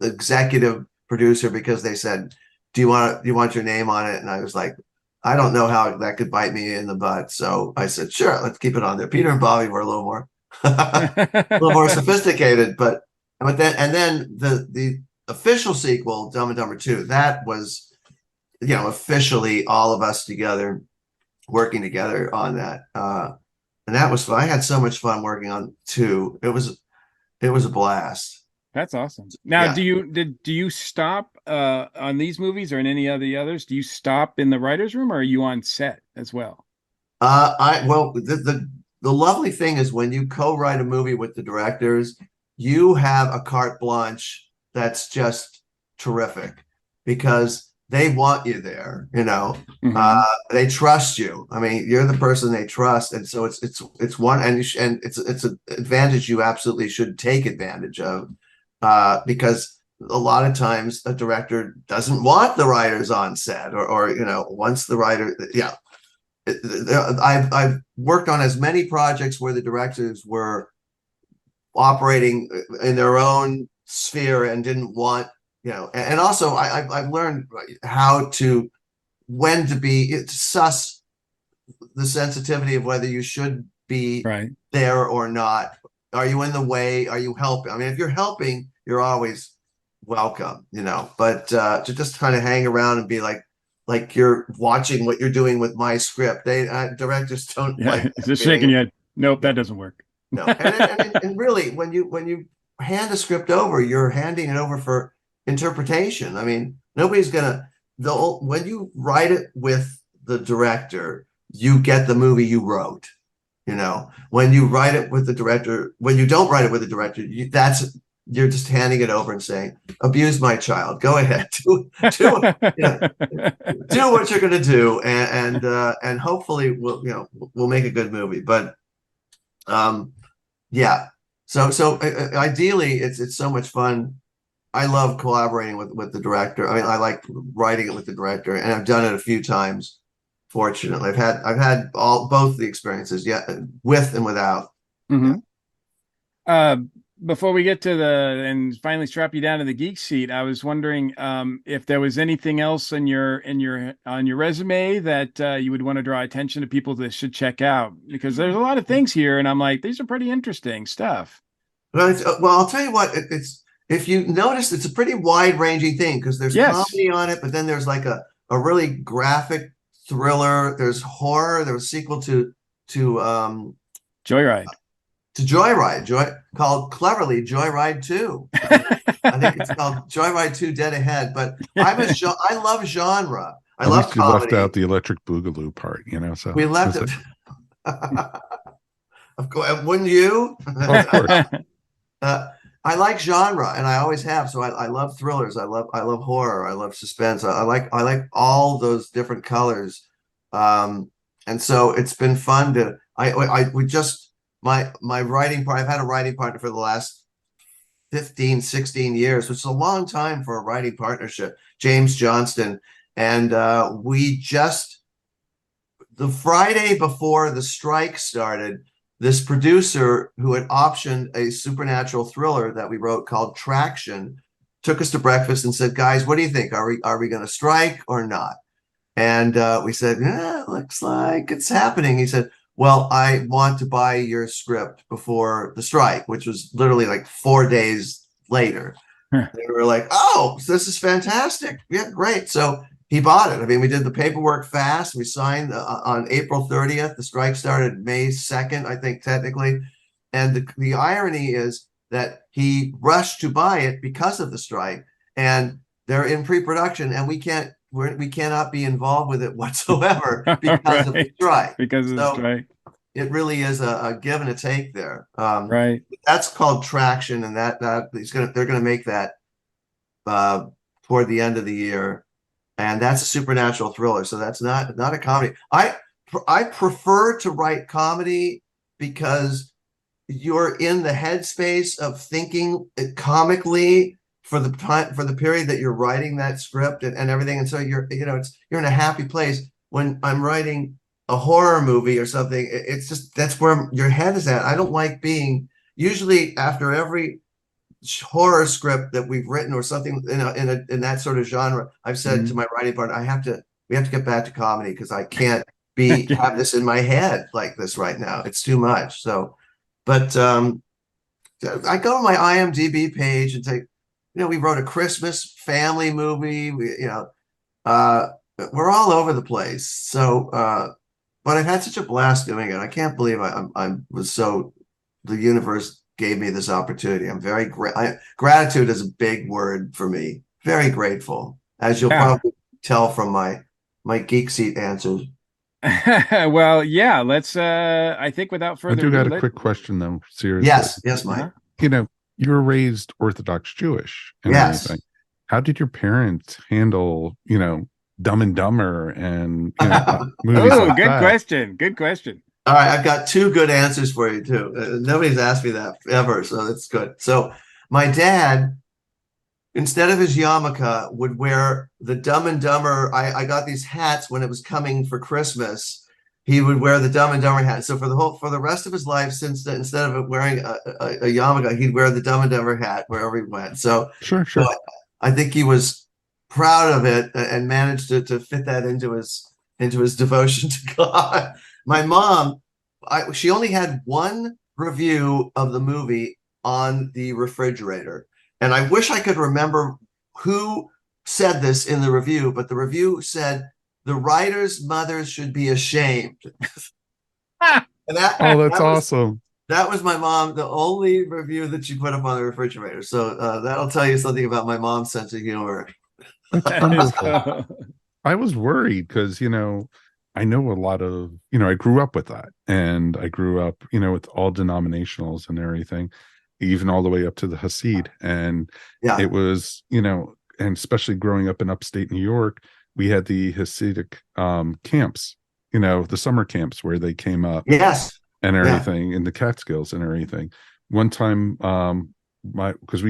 B: executive producer because they said, do you want your name on it? And I was like, I don't know how that could bite me in the butt. So I said, sure, let's keep it on there. Peter and Bobby were a little more sophisticated, but then the official sequel, Dumb and Dumber 2, that was, officially all of us together, working together on that. And that was fun. I had so much fun working on 2. It was a blast.
C: That's awesome. Now, do you stop on these movies or in any of the others? Do you stop in the writer's room or are you on set as well?
B: The lovely thing is when you co-write a movie with the directors, you have a carte blanche that's just terrific because they want you there, they trust you. I mean, you're the person they trust. And so it's one, and it's an advantage you absolutely should take advantage of, because a lot of times a director doesn't want the writers on set or once the writer, I've worked on as many projects where the directors were operating in their own sphere and didn't want, and also I've learned when to suss the sensitivity of whether you should be there or not. Are you in the way? Are you helping? I mean, if you're helping, you're always welcome, but to just kind of hang around and be like you're watching what you're doing with my script. Directors don't like
C: just shaking your head. Nope, that doesn't work.
B: No, and really, when you hand a script over, you're handing it over for interpretation. I mean, nobody's when you write it with the director, you get the movie you wrote. When you write it with the director, when you don't write it with the director, you're just handing it over and saying, abuse my child, go ahead, do what you're going to do, and hopefully we'll make a good movie. But so ideally it's so much fun. I love collaborating with the director. I mean, I like writing it with the director, and I've done it a few times. Fortunately, I've had both the experiences, with and without.
C: Mm-hmm. Before we get to and finally strap you down to the geek seat, I was wondering if there was anything else on your resume that you would want to draw attention to people that should check out, because there's a lot of things here, and I'm like, these are pretty interesting stuff.
B: Well, I'll tell you what, if you notice, it's a pretty wide-ranging thing because there's comedy on it, but then there's like a really graphic thriller. There's horror. There was a sequel to
C: Joyride.
B: Called cleverly Joyride 2. I think it's called Joyride 2 Dead Ahead. But I love genre. I love comedy.
A: You left out the Electric Boogaloo part, so
B: we left it. Of course, wouldn't you?
A: Of course.
B: I like genre, and I always have. So I love thrillers. I love horror. I love suspense. I like all those different colors. And so it's been fun to. I we just my writing part. I've had a writing partner for the last 15, 16 years, which is a long time for a writing partnership. James Johnston, and we just the Friday before the strike started, this producer who had optioned a supernatural thriller that we wrote called Traction took us to breakfast and said, "Guys, what do you think? Are we going to strike or not?" And we said, "Yeah, looks like it's happening." He said, "Well, I want to buy your script before the strike," which was literally like 4 days later.
C: Huh.
B: They were like, "Oh, this is fantastic. Yeah, great." So he bought it. I mean, we did the paperwork fast. We signed on April 30th. The strike started May 2nd, I think, technically. And the irony is that he rushed to buy it because of the strike. And they're in pre-production, and we cannot be involved with it whatsoever because of the strike.
C: Because of the strike.
B: It really is a give and a take there.
C: Right.
B: That's called Traction, and they're gonna make that toward the end of the year. And that's a supernatural thriller, so that's not a comedy. I prefer to write comedy because you're in the headspace of thinking comically for the time, for the period that you're writing that script and everything, and so you're in a happy place. When I'm writing a horror movie or something, it's just that's where your head is at. I don't like being usually after every horror script that we've written or something in that sort of genre, I've said to my writing partner, we have to get back to comedy because I can't have this in my head like this right now. It's too much. So, but I go to my IMDb page and say, we wrote a Christmas family movie. We're all over the place. So, but I've had such a blast doing it. I can't believe the universe gave me this opportunity. I'm very gratitude is a big word for me. Very grateful, as you'll probably tell from my geek seat answers.
C: Well, yeah, let's I think without further ado,
A: I do got a quick question though, seriously.
B: Yes, Mike.
A: You were raised Orthodox Jewish and everything. How did your parents handle, Dumb and Dumber and movies like
C: good
A: that?
C: question. Good question.
B: All right, I've got two good answers for you too. Nobody's asked me that ever, so that's good. So my dad, instead of his yarmulke, would wear the Dumb and Dumber. I got these hats when it was coming for Christmas. He would wear the Dumb and Dumber hat. So for the rest of his life, instead of wearing a yarmulke, he'd wear the Dumb and Dumber hat wherever he went. So
A: sure.
B: So I think he was proud of it and managed to fit that into his devotion to God. My mom, she only had one review of the movie on the refrigerator. And I wish I could remember who said this in the review, but the review said, "The writer's mothers should be ashamed." And
A: that's awesome.
B: That was my mom, the only review that she put up on the refrigerator. So that'll tell you something about my mom's sense of humor.
A: That's wonderful. I was worried because, I know a lot of, I grew up with that, and I grew up, with all denominationals and everything, even all the way up to the Hasid. And it was, and especially growing up in upstate New York, we had the Hasidic camps, the summer camps where they came up and everything in the Catskills and everything. One time, I was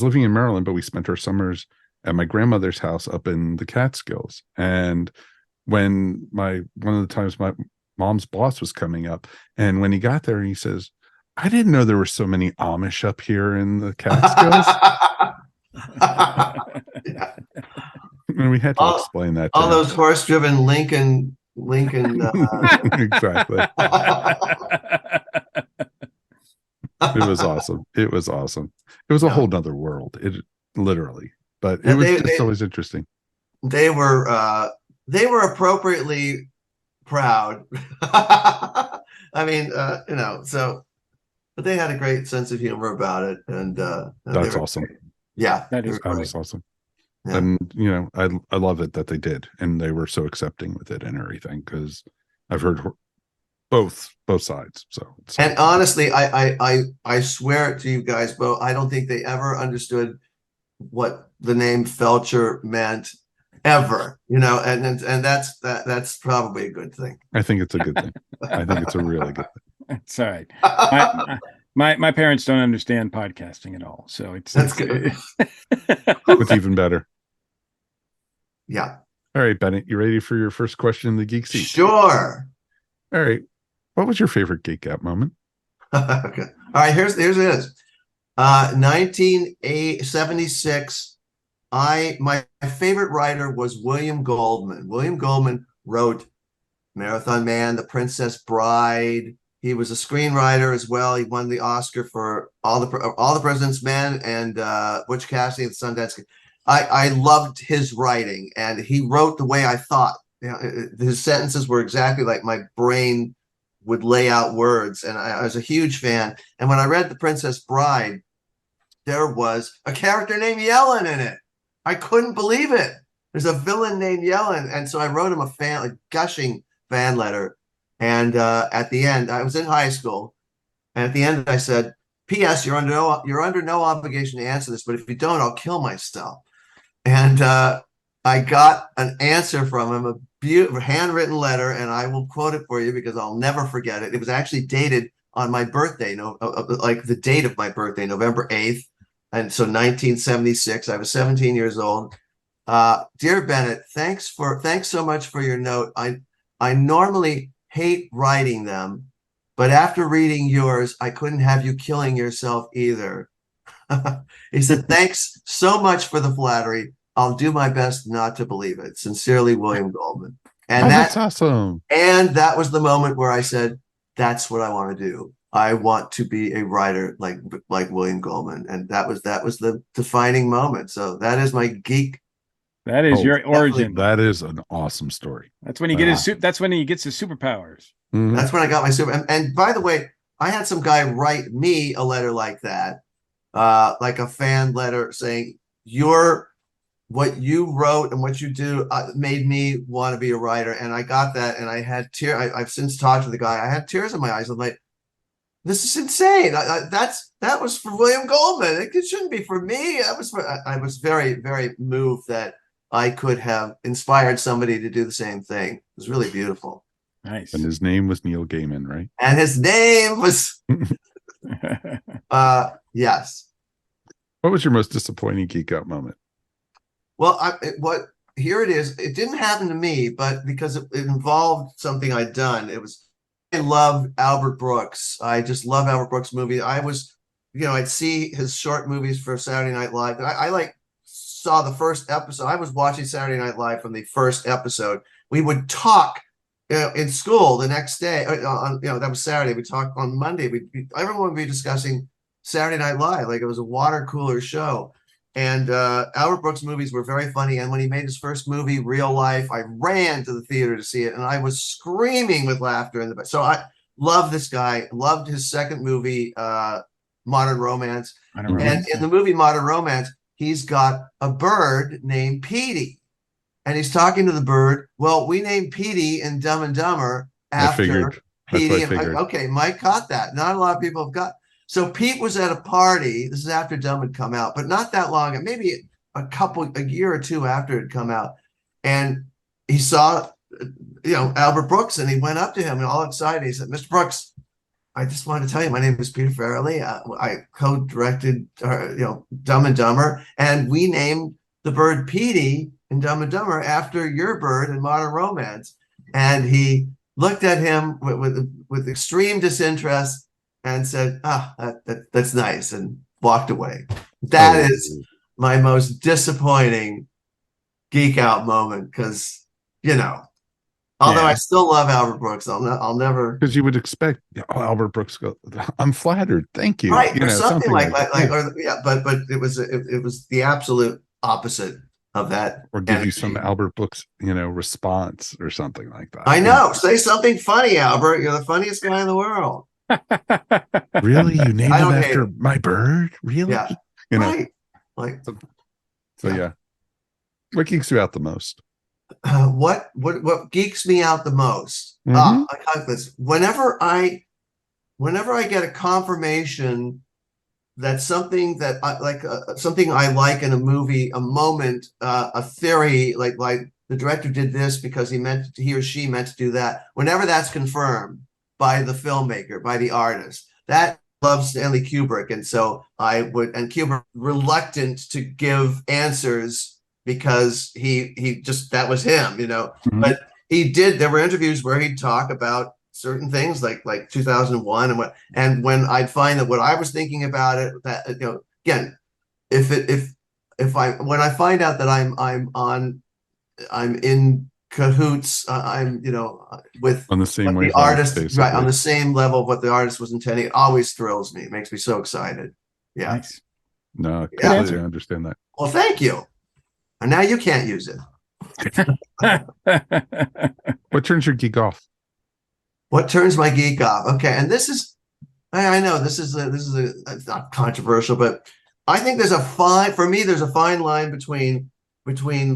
A: living in Maryland, but we spent our summers at my grandmother's house up in the Catskills. And when one of the times my mom's boss was coming up, and when he got there, he says, "I didn't know there were so many Amish up here in the Catskills." And we had to explain that.
B: All those horse-driven Lincoln.
A: Exactly. It was awesome. It was a whole nother world. It literally, but it was always interesting.
B: They were appropriately proud. I mean, but they had a great sense of humor about it, and
A: that's awesome.
B: Great. Yeah,
C: that is
A: awesome. Yeah. And I love it that they did, and they were so accepting with it and everything, because I've heard both sides. So
B: and honestly, I swear to you guys both, I don't think they ever understood what the name Felcher meant ever, and that's probably a good thing.
A: I think it's a good thing. I think it's a really good thing.
C: It's all right. My parents don't understand podcasting at all, so
B: That's good.
A: It's even better.
B: Yeah.
A: All right, Bennett, you ready for your first question in the Geek Seat?
B: Sure.
A: All right. What was your favorite Geek Out moment?
B: Okay. All right, here's it is. 1976. My favorite writer was William Goldman. William Goldman wrote Marathon Man, The Princess Bride. He was a screenwriter as well. He won the Oscar for All the President's Men and Butch Cassidy and Sundance. I loved his writing, and he wrote the way I thought. His sentences were exactly like my brain would lay out words, and I was a huge fan. And when I read The Princess Bride, there was a character named Yellin in it. I couldn't believe it. There's a villain named Yellin, and so I wrote him a gushing fan letter. And at the end, I was in high school, and at the end, I said, "P.S. You're under no obligation to answer this, but if you don't, I'll kill myself." And I got an answer from him, a beautiful handwritten letter, and I will quote it for you because I'll never forget it. It was actually dated on my birthday, like the date of my birthday, November 8th. And so 1976, I was 17 years old. Dear Bennett, thanks so much for your note. I normally hate writing them, but after reading yours, I couldn't have you killing yourself either. He said, "Thanks so much for the flattery. I'll do my best not to believe it. Sincerely, William Goldman." And
A: that's awesome.
B: And that was the moment where I said, that's what I want to do. I want to be a writer like William Goldman. And that was the defining moment. So that is my geek.
C: That is your origin.
A: That is an awesome story.
C: That's when he gets his superpowers.
B: Mm-hmm. That's when I got my super. And by the way, I had some guy write me a letter like that, like a fan letter saying, what you wrote and what you do made me want to be a writer. And I got that, and I had tears. I've since talked to the guy. I had tears in my eyes. I'm like, this is insane. That was for William Goldman. It shouldn't be for me. I was very, very moved that I could have inspired somebody to do the same thing. It was really beautiful.
C: Nice.
A: And his name was Neil Gaiman, right?
B: And his name was yes.
A: What was your most disappointing Geek Out moment?
B: Well, here it is. It didn't happen to me, but because it involved something I'd done. I love Albert Brooks. I just love Albert Brooks movies. I'd see his short movies for Saturday Night Live. And I saw the first episode. I was watching Saturday Night Live from the first episode. We would talk in school the next day. That was Saturday. We talked on Monday. Everyone would be discussing Saturday Night Live like it was a water cooler show. And Albert Brooks movies were very funny. And when he made his first movie, Real Life, I ran to the theater to see it, and I was screaming with laughter in the back. So I love this guy. Loved his second movie, Modern Romance. And in the movie Modern Romance, he's got a bird named Petey, and he's talking to the bird. Well, we named Petey in Dumb and Dumber after Petey. Okay, Mike caught that. Not a lot of people have got. So Pete was at a party. This is after Dumb had come out, but not that long, maybe a year or two after it had come out. And he saw, Albert Brooks, and he went up to him and all excited. He said, "Mr. Brooks, I just wanted to tell you, my name is Peter Farrelly. I co-directed, Dumb and Dumber, and we named the bird Petey in Dumb and Dumber after your bird in Modern Romance." And he looked at him with extreme disinterest and said, that's nice, and walked away. That is my most disappointing Geek Out moment, because, although I still love Albert Brooks, I'll never.
A: Because you would expect Albert Brooks go, "I'm flattered, thank you,"
B: right? Or something like but it was the absolute opposite of that.
A: Or give you some Albert Brooks, response or something like that.
B: I know. Say something funny, Albert. You're the funniest guy in the world.
A: Really? You named him after my bird? Really?
B: Yeah. Right.
A: So yeah. What geeks you out the most?
B: what geeks me out the most?
A: Mhm.
B: I got this. Whenever I get a confirmation that something that I like, something I like in a movie, a moment, a theory, like the director did this because he or she meant to do that. Whenever that's confirmed by the filmmaker, by the artist, that loves Stanley Kubrick, and so and Kubrick reluctant to give answers because he just, that was him,
A: Mhm.
B: But he did. There were interviews where he'd talk about certain things like 2001 and when I'd find that what I was thinking about it, that again, if I when I find out that I'm in cahoots, I'm with
A: On the same
B: what the
A: wavelength,
B: artist, right, on
A: basically.
B: the same level of what the artist was intending. It always thrills me. It makes me so excited. Yeah.
C: Nice.
A: No,
C: Good
A: completely
C: answer.
A: understand that.
B: Well, thank you. And now you can't use it.
A: What turns your geek off?
B: What turns my geek off? Okay, and this is, I know it's not controversial, but I think there's for me, there's a fine line between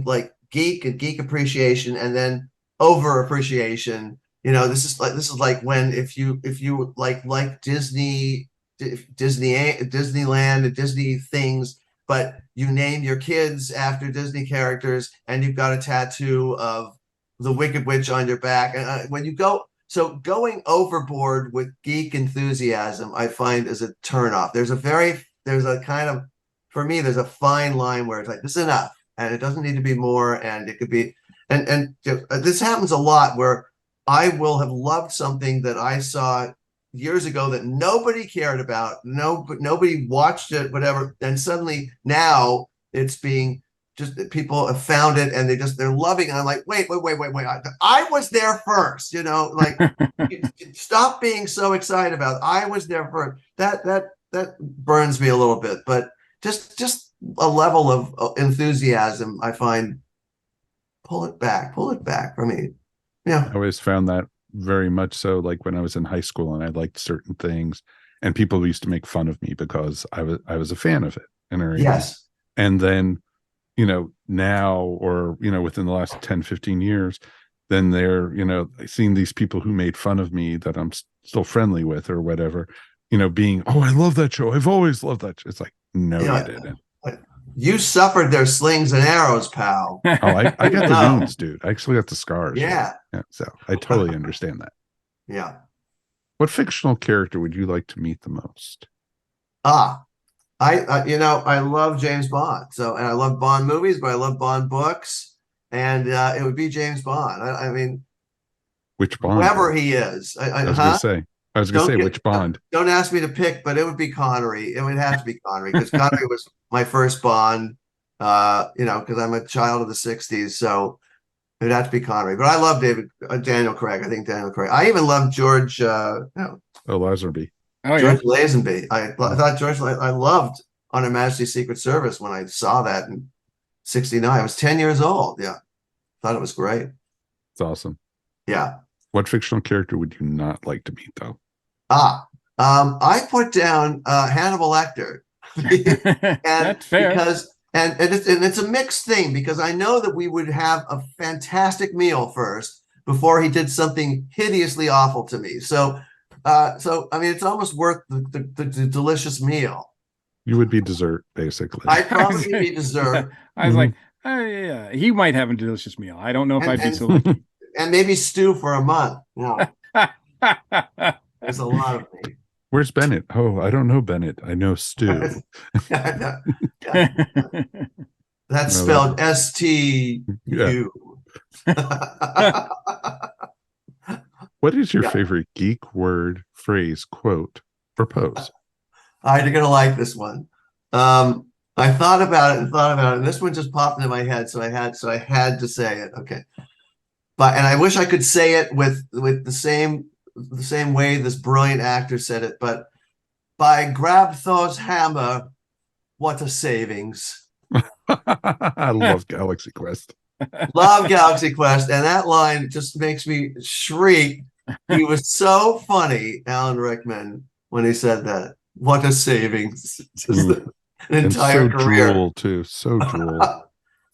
B: like geek and geek appreciation and then over appreciation. This is like when if you like Disneyland and Disney things, but you name your kids after Disney characters and you've got a tattoo of the Wicked Witch on your back. And when you go, so going overboard with geek enthusiasm, I find is a turnoff. There's a kind of, for me, there's a fine line where it's like, this is enough, and it doesn't need to be more, and it could be, and this happens a lot where I will have loved something that I saw years ago that nobody cared about, nobody watched it, whatever, and suddenly now it's being just, people have found it and they're loving it. And I'm like, wait, I was there first, like stop being so excited about it. I was there first. That burns me a little bit, but just a level of enthusiasm, I find, pull it back for me. Yeah.
A: I always found that very much so, like when I was in high school and I liked certain things, and people used to make fun of me because I was a fan of it and everything.
B: Yes.
A: And then, now, or, within the last 10, 15 years, then they're, seeing these people who made fun of me that I'm still friendly with or whatever, being, oh, I love that show. I've always loved that show. It's like, no, you didn't.
B: You suffered their slings and arrows, pal.
A: Oh, I got the wounds, dude. I actually got the scars.
B: Yeah.
A: So I totally understand that.
B: Yeah.
A: What fictional character would you like to meet the most?
B: I love James Bond. And I love Bond movies, but I love Bond books, and it would be James Bond. I mean,
A: which Bond?
B: Whoever he is.
A: I was gonna say which Bond.
B: Don't ask me to pick, but it would be Connery. It would have to be Connery because Connery was my first Bond. Because I'm a child of the '60s, so it would have to be Connery. But I love Daniel Craig. I think Daniel Craig. I even love George.
A: Lazenby.
C: Oh,
B: George Lazenby. I thought I loved On Her Majesty's Secret Service when I saw that in '69. I was 10 years old. Yeah. Thought it was great.
A: It's awesome.
B: Yeah.
A: What fictional character would you not like to meet, though?
B: I put down Hannibal Lecter. And
C: that's fair.
B: Because it's a mixed thing, because I know that we would have a fantastic meal first before he did something hideously awful to me. So I mean, it's almost worth the delicious meal.
A: You would be dessert, basically.
B: I'd probably be dessert.
C: I was like, oh, yeah, he might have a delicious meal. I don't know if I'd be so lucky.
B: And maybe stew for a month. Yeah. There's a lot of meat.
A: Where's Bennett? Oh, I don't know Bennett. I know Stu.
B: That's spelled STU.
A: What is your favorite geek word, phrase, quote, or pose?
B: You're gonna like this one. I thought about it, and this one just popped into my head, so I had to say it. Okay, and I wish I could say it with the same way this brilliant actor said it, but by Grabthor's hammer, what a savings.
A: I love Galaxy Quest.
B: Love Galaxy Quest, and that line just makes me shriek. He was so funny, Alan Rickman, when he said that. What a savings. Just an entire
A: so
B: career.
A: Droll too. So droll.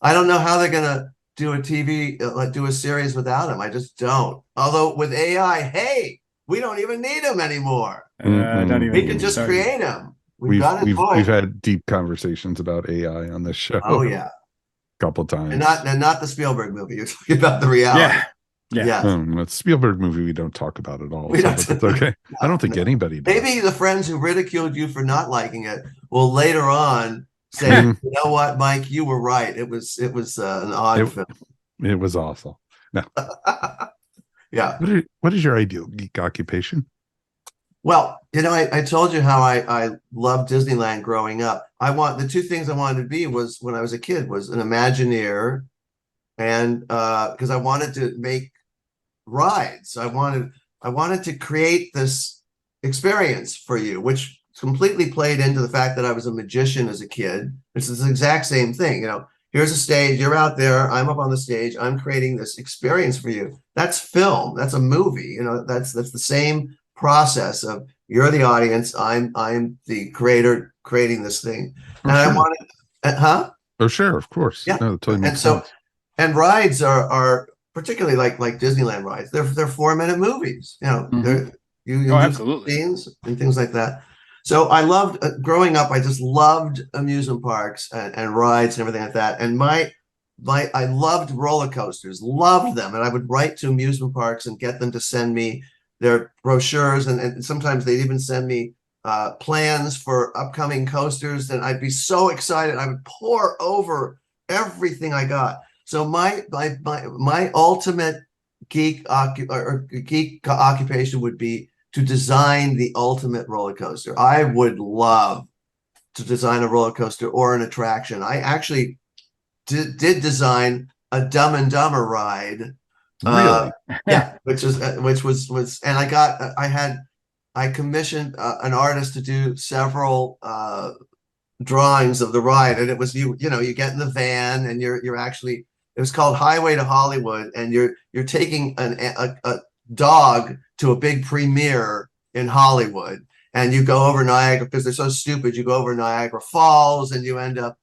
B: I don't know how they're gonna do a series without him. I just don't. Although with AI, hey, we don't even need him anymore.
C: Don't even
B: We can just create him. We've
A: had deep conversations about AI on this show.
B: Oh yeah,
A: a couple times,
B: and not the Spielberg movie. You're talking about the reality.
A: Yeah. The Spielberg movie we don't talk about at all. But it's okay. No, I don't think anybody does.
B: Maybe the friends who ridiculed you for not liking it will later on say, you know what, Mike, you were right. It was an odd film.
A: It was awful. No.
B: Yeah.
A: What is your ideal geek occupation?
B: Well, I told you how I loved Disneyland growing up. The two things I wanted to be was, when I was a kid, was an Imagineer, and because I wanted to make rides. I wanted to create this experience for you, which completely played into the fact that I was a magician as a kid. It's the exact same thing. Here's a stage, you're out there, I'm up on the stage, I'm creating this experience for you. That's film, that's a movie. That's the same process of, you're the audience, I'm the creator creating this thing. And I wanted,
A: Oh, sure, of course.
B: Yeah.
A: No, totally makes sense.
B: And rides are particularly like Disneyland rides. They're 4-minute movies. You
C: absolutely,
B: scenes and things like that. So I loved growing up. I just loved amusement parks and rides and everything like that. And I loved roller coasters, loved them. And I would write to amusement parks and get them to send me their brochures, and sometimes they'd even send me plans for upcoming coasters. And I'd be so excited. I would pour over everything I got. So my ultimate geek occupation would be to design the ultimate roller coaster. I would love to design a roller coaster or an attraction. I actually did design a Dumb and Dumber ride.
A: Really?
B: Yeah, which was, and I commissioned an artist to do several drawings of the ride, and it was you get in the van and you're actually, it was called Highway to Hollywood, and you're taking a dog to a big premiere in Hollywood, and you go over Niagara, because they're so stupid. You go over Niagara Falls, and you end up,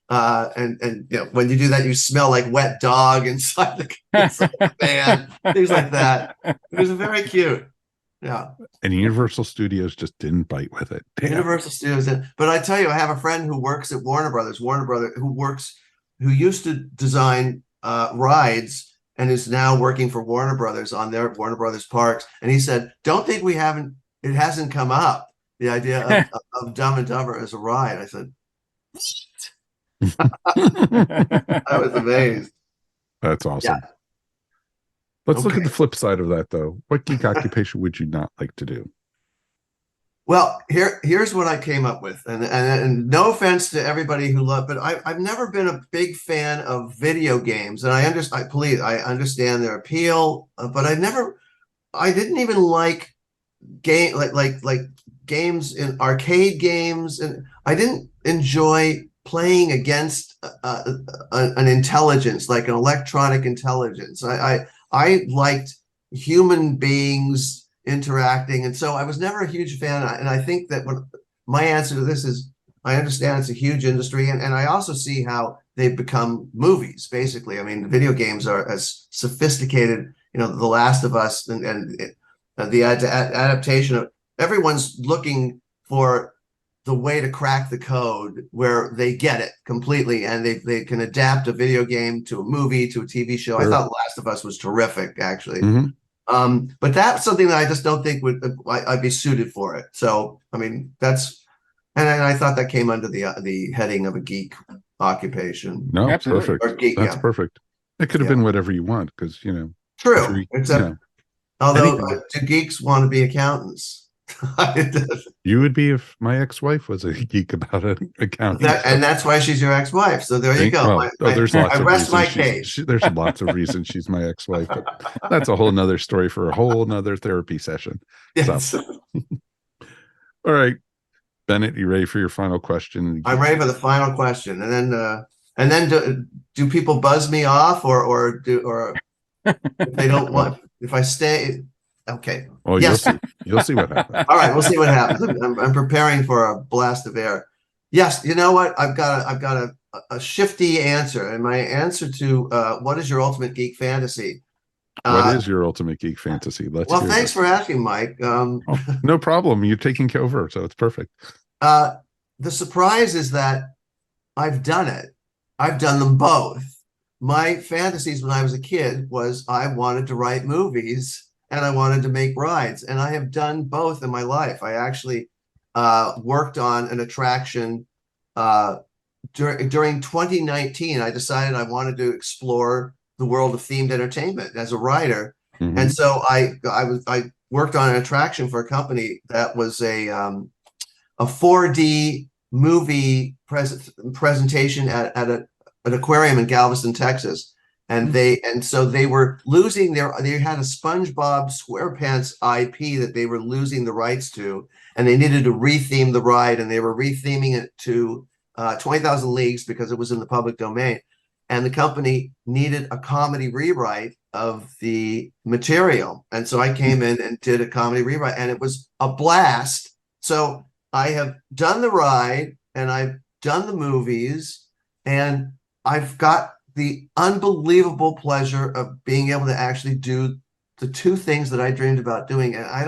B: and when you do that, you smell like wet dog inside the van, things like that. It was very cute. Yeah.
A: And Universal Studios just didn't bite with it. Damn.
B: Universal Studios did. But I tell you, I have a friend who works at Warner Brothers, who used to design rides, and is now working for Warner Brothers on their Warner Brothers parks. And he said, don't think it hasn't come up, the idea of Dumb and Dumber as a ride. I said, I was amazed.
A: That's awesome. Yeah. Let's look at the flip side of that, though. What geek occupation would you not like to do?
B: Well, here's what I came up with, and no offense to everybody who loved, but I've never been a big fan of video games, and I understand their appeal, but I didn't even like games in arcade games, and I didn't enjoy playing against an intelligence, like an electronic intelligence. I liked human beings interacting, and so I was never a huge fan. And I think that my answer to this is, I understand it's a huge industry, and I also see how they've become movies, basically. I mean, video games are as sophisticated, The Last of Us, and the adaptation of, everyone's looking for the way to crack the code where they get it completely, and they can adapt a video game to a movie, to a TV show. Sure. I thought The Last of Us was terrific, actually. Mm-hmm. But that's something that I just don't think I'd be suited for it. So, I mean, and I thought that came under the heading of a geek occupation.
A: No, absolutely. Perfect. That's perfect. It could have been whatever you want, because,
B: True. Except, although do geeks want to be accountants?
A: You would be if my ex-wife was a geek about an accounting.
B: And that's why she's your ex-wife. So there you go.
A: There's lots of
B: rest my case.
A: There's lots of reasons she's my ex-wife, but that's a whole nother story for a whole nother therapy session.
B: Yes.
A: So. All right, Bennett, you ready for your final question?
B: I'm ready for the final question, and then do people buzz me off, or if they don't want, if I stay? Okay.
A: Oh, yes. You'll see what happens.
B: All right, we'll see what happens. I'm preparing for a blast of air. Yes, you know what? I've got a shifty answer, and my answer to what is your ultimate geek fantasy?
A: What is your ultimate geek fantasy? Let's
B: Well,
A: hear
B: thanks
A: this.
B: for asking, Mike.
A: Oh, no problem. You're taking over, so it's perfect.
B: The surprise is that I've done it. I've done them both. My fantasies when I was a kid was I wanted to write movies and I wanted to make rides, and I have done both in my life. I actually worked on an attraction during 2019. I decided I wanted to explore the world of themed entertainment as a writer, and so I worked on an attraction for a company that was a 4D movie presentation at an aquarium in Galveston, Texas. And so they were losing they had a SpongeBob SquarePants IP that they were losing the rights to, and they needed to retheme the ride, and they were retheming it to 20,000 Leagues because it was in the public domain. And the company needed a comedy rewrite of the material. And so I came in and did a comedy rewrite, and it was a blast. So I have done the ride and I've done the movies, and I've got the unbelievable pleasure of being able to actually do the two things that I dreamed about doing. And I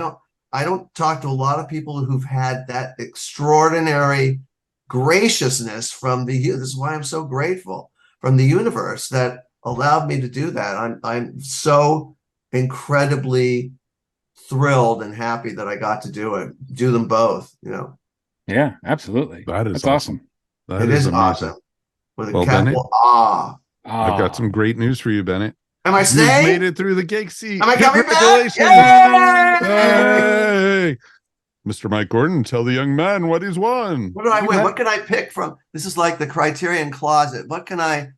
B: don't talk to a lot of people who've had that extraordinary graciousness from this is why I'm so grateful, from the universe that allowed me to do that. I'm so incredibly thrilled and happy that I got to do them both,
C: Yeah, absolutely.
A: That's
C: awesome.
B: It is awesome. With a capital
A: Bennett, I've got some great news for you, Bennett.
B: Am I staying?
A: You made it through the gig seat.
B: Am I coming back?
A: Yay! Mr. Mike Gordon, tell the young man what he's won.
B: What do I win? What can I pick from? This is like the Criterion Closet. What can I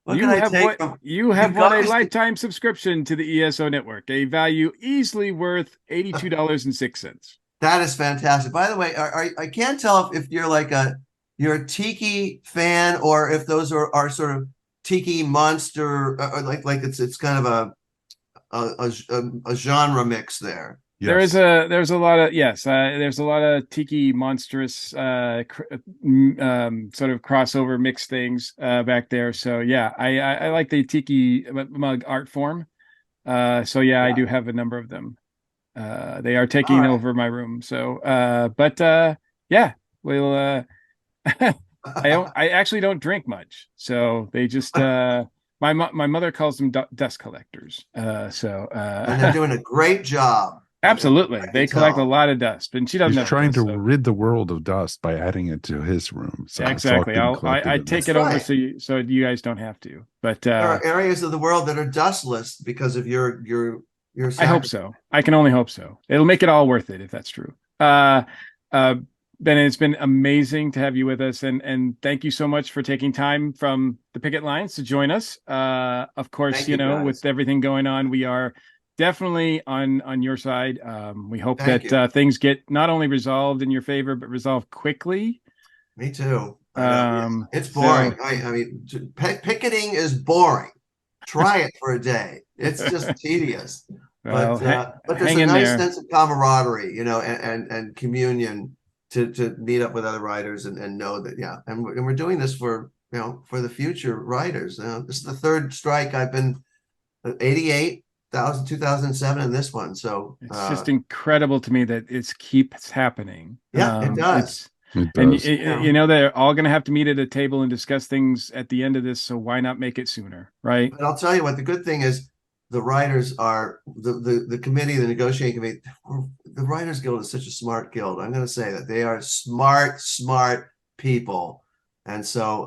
B: take from?
C: You have won a lifetime subscription to the ESO Network, a value easily worth $82.06.
B: That is fantastic. By the way, I can't tell if you're like you're a tiki fan, or if those are sort of tiki monster, or like it's kind of a genre mix there.
A: Yes.
C: There's a lot of there's a lot of tiki monstrous sort of crossover mix things back there. So yeah, I like the tiki mug art form. So yeah, I do have a number of them. They are taking over my room. So yeah, we'll I actually don't drink much. So they just my mother calls them dust collectors. And
B: they're doing a great job.
C: Absolutely. They collect a lot of dust, and she doesn't
A: He's trying to rid the world of dust by adding it to his room. So
C: exactly. I take it over so you guys don't have to. But
B: there are areas of the world that are dustless because of your
C: I hope so. I can only hope so. It'll make it all worth it if that's true. Ben, it's been amazing to have you with us, and thank you so much for taking time from the picket lines to join us. Of course, with everything going on, we are definitely on your side. We hope that things get not only resolved in your favor, but resolved quickly.
B: Me too. It's boring. I mean, picketing is boring. Try it for a day. It's just tedious. But there's a nice sense of camaraderie, and communion to meet up with other writers and know that, and we're doing this for the future writers. This is the third strike. I've been 2007 and this one. So
C: it's just incredible to me that it keeps happening.
B: Yeah, it does.
C: And they're all going to have to meet at a table and discuss things at the end of this. So why not make it sooner? Right.
B: But I'll tell you what, the good thing is the writers are the committee, the negotiating committee. The Writers Guild is such a smart guild. I'm going to say that they are smart people. And so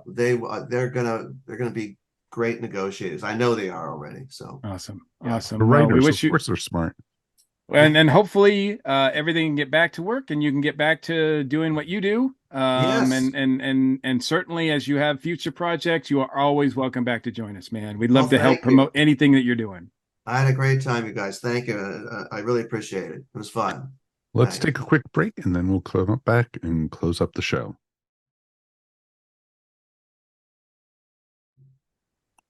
B: they're going to be great negotiators. I know they are already. So
C: awesome.
A: The writers, of course, they're smart.
C: And hopefully everything can get back to work, and you can get back to doing what you do.
B: Yes.
C: And certainly as you have future projects, you are always welcome back to join us, man. We'd love to help promote anything that you're doing.
B: I had a great time, you guys. Thank you. I really appreciate it. It was fun.
A: Let's take a quick break, and then we'll come back and close up the show.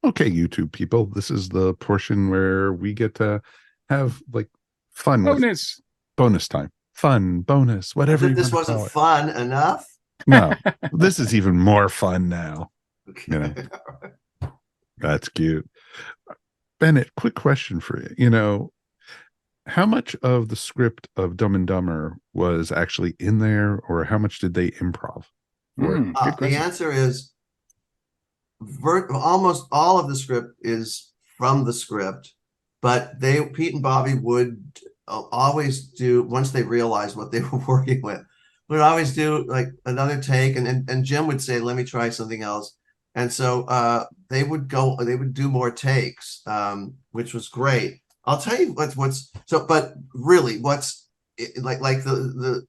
A: Okay, YouTube people, this is the portion where we get to have like fun
C: bonus
A: time, fun bonus, whatever.
B: This wasn't fun enough.
A: No, this is even more fun now.
B: Okay.
A: You know, that's cute. Bennett, quick question for you. You know, how much of the script of Dumb and Dumber was actually in there, or how much did they improv for it?
C: Good
B: The
C: question.
B: answer is almost all of the script is from the script, but Pete and Bobby would always do, once they realized what they were working with, would always do like another take, and Jim would say, let me try something else. And so they would do more takes, which was great. I'll tell you what's so, but really what's like the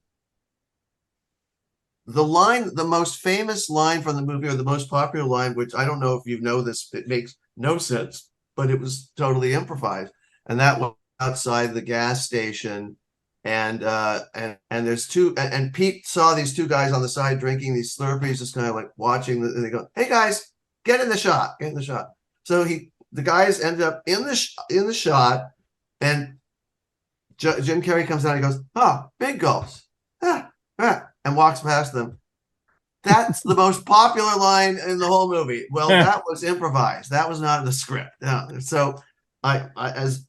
B: line, the most famous line from the movie, or the most popular line, which I don't know if you know this, it makes no sense, but it was totally improvised. And that was outside the gas station. And there's two, and Pete saw these two guys on the side drinking these Slurpees, just kind of like watching, and they go, hey guys, get in the shot. So the guys ended up in the shot, and Jim Carrey comes out and he goes, big gulps. And walks past them. That's the most popular line in the whole movie. Well, that was improvised. That was not in the script. So I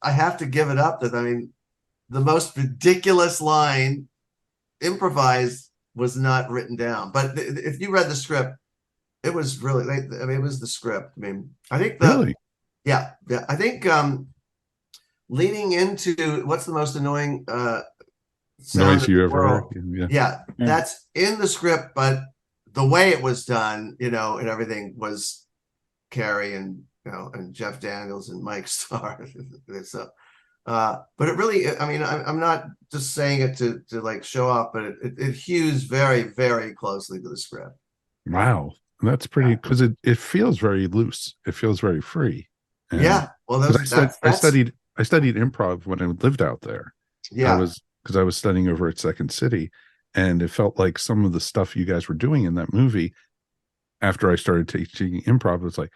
B: have to give it up that, I mean, the most ridiculous line improvised was not written down. But if you read the script, it was really, I mean, it was the script. I mean, I think
A: Really?
B: Yeah. I think leading into what's the most annoying
A: Noise you ever heard?
B: Yeah, that's in the script, but the way it was done, you know, and everything was Carrey and, you know, and Jeff Daniels and Mike Starr. So, but it really, I mean, I'm not just saying it to like show off, but it hews very, very closely to the script.
A: Wow, that's pretty, because it feels very loose. It feels very free. And
B: yeah, well,
A: I studied improv when I lived out there.
B: Yeah,
A: Because I was studying over at Second City, and it felt like some of the stuff you guys were doing in that movie, after I started teaching improv, was like,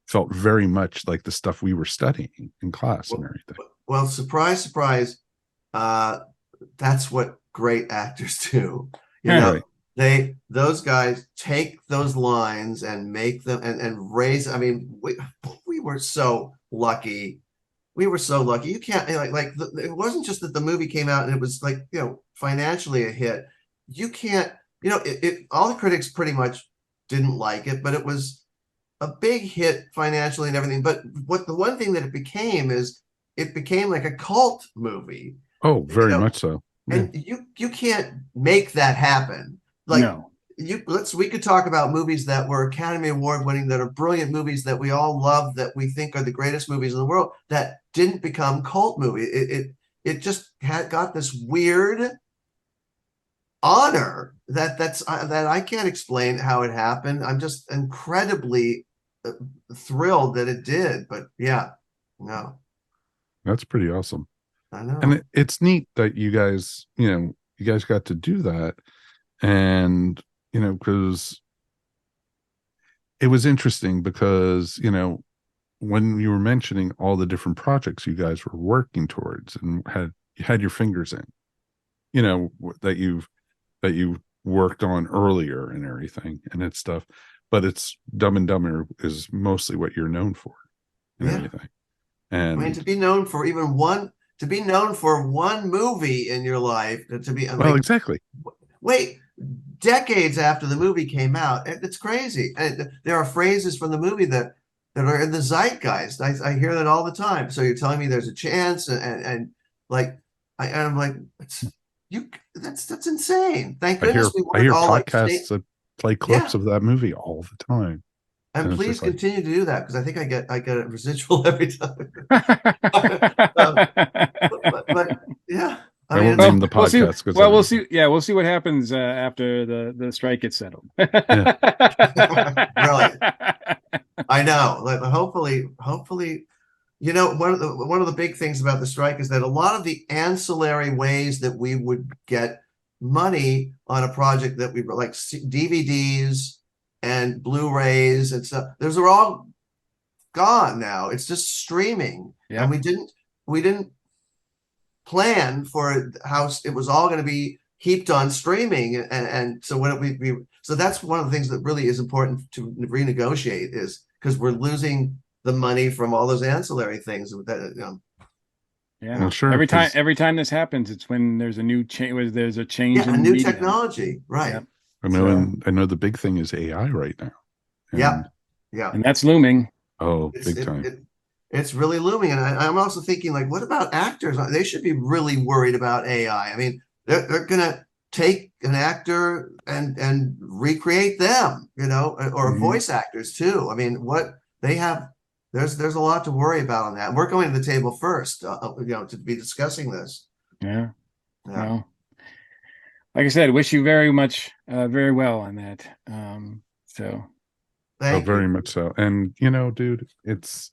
A: felt very much like the stuff we were studying in class and everything.
B: Well, surprise, surprise. That's what great actors do. You know, right. Those guys take those lines and make them and raise. I mean, we were so lucky. We were so lucky. You can't it wasn't just that the movie came out and it was like, you know, financially a hit. You can't, you know, all the critics pretty much didn't like it, but it was a big hit financially and everything. But the one thing that it became is it became like a cult movie.
A: Oh, very much so.
B: And you can't make that happen. Like, no. We could talk about movies that were Academy Award winning, that are brilliant movies that we all love, that we think are the greatest movies in the world, that didn't become cult movie. It just got this weird honor that I can't explain how it happened. I'm just incredibly thrilled that it did. But yeah, no,
A: that's pretty awesome.
B: I know,
A: and it's neat that you guys got to do that, and you know, because it was interesting, because, you know, when you were mentioning all the different projects you guys were working towards and had your fingers in, you know, that you worked on earlier and everything and it's stuff, but it's Dumb and Dumber is mostly what you're known for and everything. And I mean,
B: to be known for one movie in your life, to be
A: well, exactly.
B: Wait, decades after the movie came out, it's crazy. And there are phrases from the movie that are in the zeitgeist. I hear that all the time. So you're telling me there's a chance, and like I'm like, that's insane. Thank goodness
A: I hear podcasts that play clips of that movie all the time.
B: And please continue to do that, because I think I get a residual every time. but yeah.
A: I won't name the podcast.
C: We'll see. Yeah, we'll see what happens after the strike gets settled.
B: Really, I know. Like, hopefully, you know, one of the big things about the strike is that a lot of the ancillary ways that we would get money on a project that we were like DVDs and Blu-rays and stuff, those are all gone now. It's just streaming, and we didn't plan for how it was all going to be heaped on streaming, and so when so that's one of the things that really is important to renegotiate, is because we're losing the money from all those ancillary things that,
C: Yeah.
A: Well, sure.
C: Every time this happens, it's when there's a new change. There's a change
B: a
C: in
B: new
C: medium.
B: technology, right?
C: Yep.
A: I know, and I know the big thing is AI right now.
B: Yeah, yeah,
C: and that's looming.
A: Oh, big time.
B: It's really looming, and I'm also thinking, like, what about actors? They should be really worried about AI. I mean, they're gonna take an actor and recreate them, or voice actors too. I mean, what they have, there's a lot to worry about on that. We're going to the table first, to be discussing this.
C: Yeah. Well, like I said, wish you very much, very well on that. So.
A: Oh, very much so. And dude, it's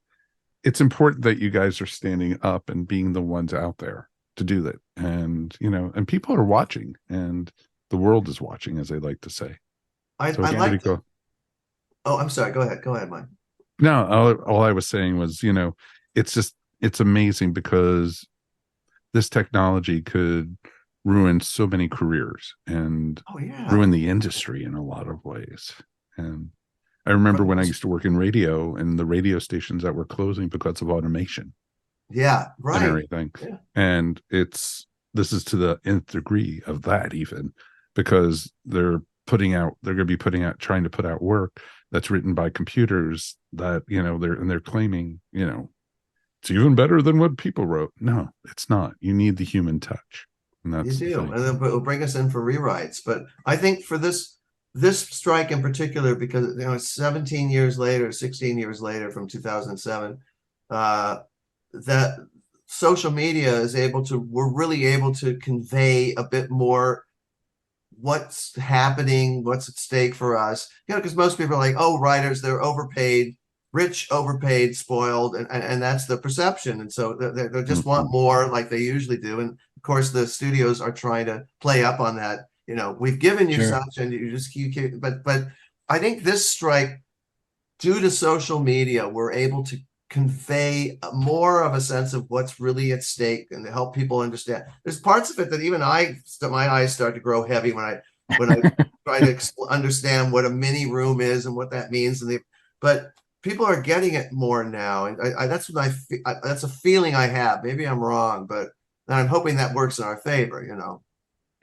A: important that you guys are standing up and being the ones out there to do that. And and people are watching, and the world is watching, as they like to say.
B: I'd like to. Oh, I'm sorry. Go ahead, Mike.
A: No, all I was saying was, it's amazing, because this technology could ruin so many careers and ruin the industry in a lot of ways. And I remember when I used to work in radio, and the radio stations that were closing because of automation.
B: Yeah, right.
A: And everything. Yeah. And this is to the nth degree of that, even, because they're going to be trying to put out work that's written by computers that, they're claiming, it's even better than what people wrote. No, it's not. You need the human touch. And that's
B: you do. And it'll bring us in for rewrites. But I think for this strike in particular, because it's 17 years later, 16 years later from 2007, that social media we're really able to convey a bit more what's happening, what's at stake for us. Because most people are like, oh, writers, they're overpaid, rich, overpaid, spoiled, and that's the perception. And so they just want more, like they usually do. And of course, the studios are trying to play up on that. We've given you such, and you just keep. But I think this strike, due to social media, we're able to convey more of a sense of what's really at stake, and to help people understand. There's parts of it that even my eyes start to grow heavy when I try to understand what a mini room is and what that means. But people are getting it more now, and that's what that's a feeling I have. Maybe I'm wrong, but I'm hoping that works in our favor.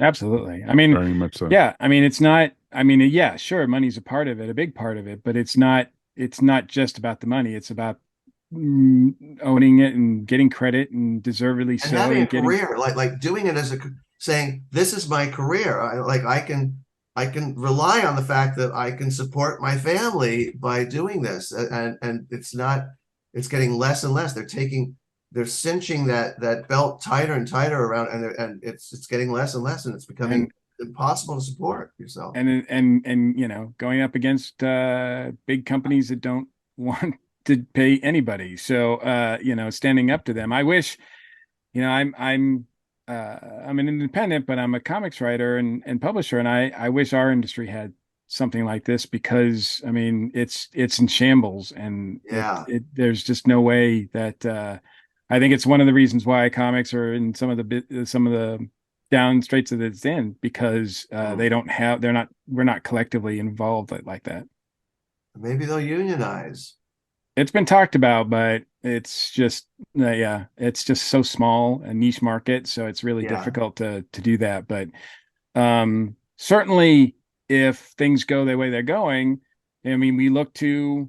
C: Absolutely. I mean,
A: very much so.
C: Yeah. I mean, it's not. I mean, yeah, sure, money's a part of it, a big part of it, but it's not just about the money. It's about owning it and getting credit, and deservedly so,
B: and having a career, like doing it as saying, this is my career. I can rely on the fact that I can support my family by doing this, and it's getting less and less. They're cinching that belt tighter and tighter around, and it's getting less and less, and it's becoming impossible to support yourself.
C: And going up against big companies that don't want to pay anybody. So standing up to them. I wish, I'm an independent, but I'm a comics writer and publisher, and I wish our industry had something like this, because I mean it's in shambles, and there's just no way that I think it's one of the reasons why comics are in some of the down straits that it's in, because we're not collectively involved like that.
B: Maybe they'll unionize.
C: It's been talked about, but it's just it's just so small, a niche market, so it's really difficult to do that. But certainly, if things go the way they're going, I mean, we look to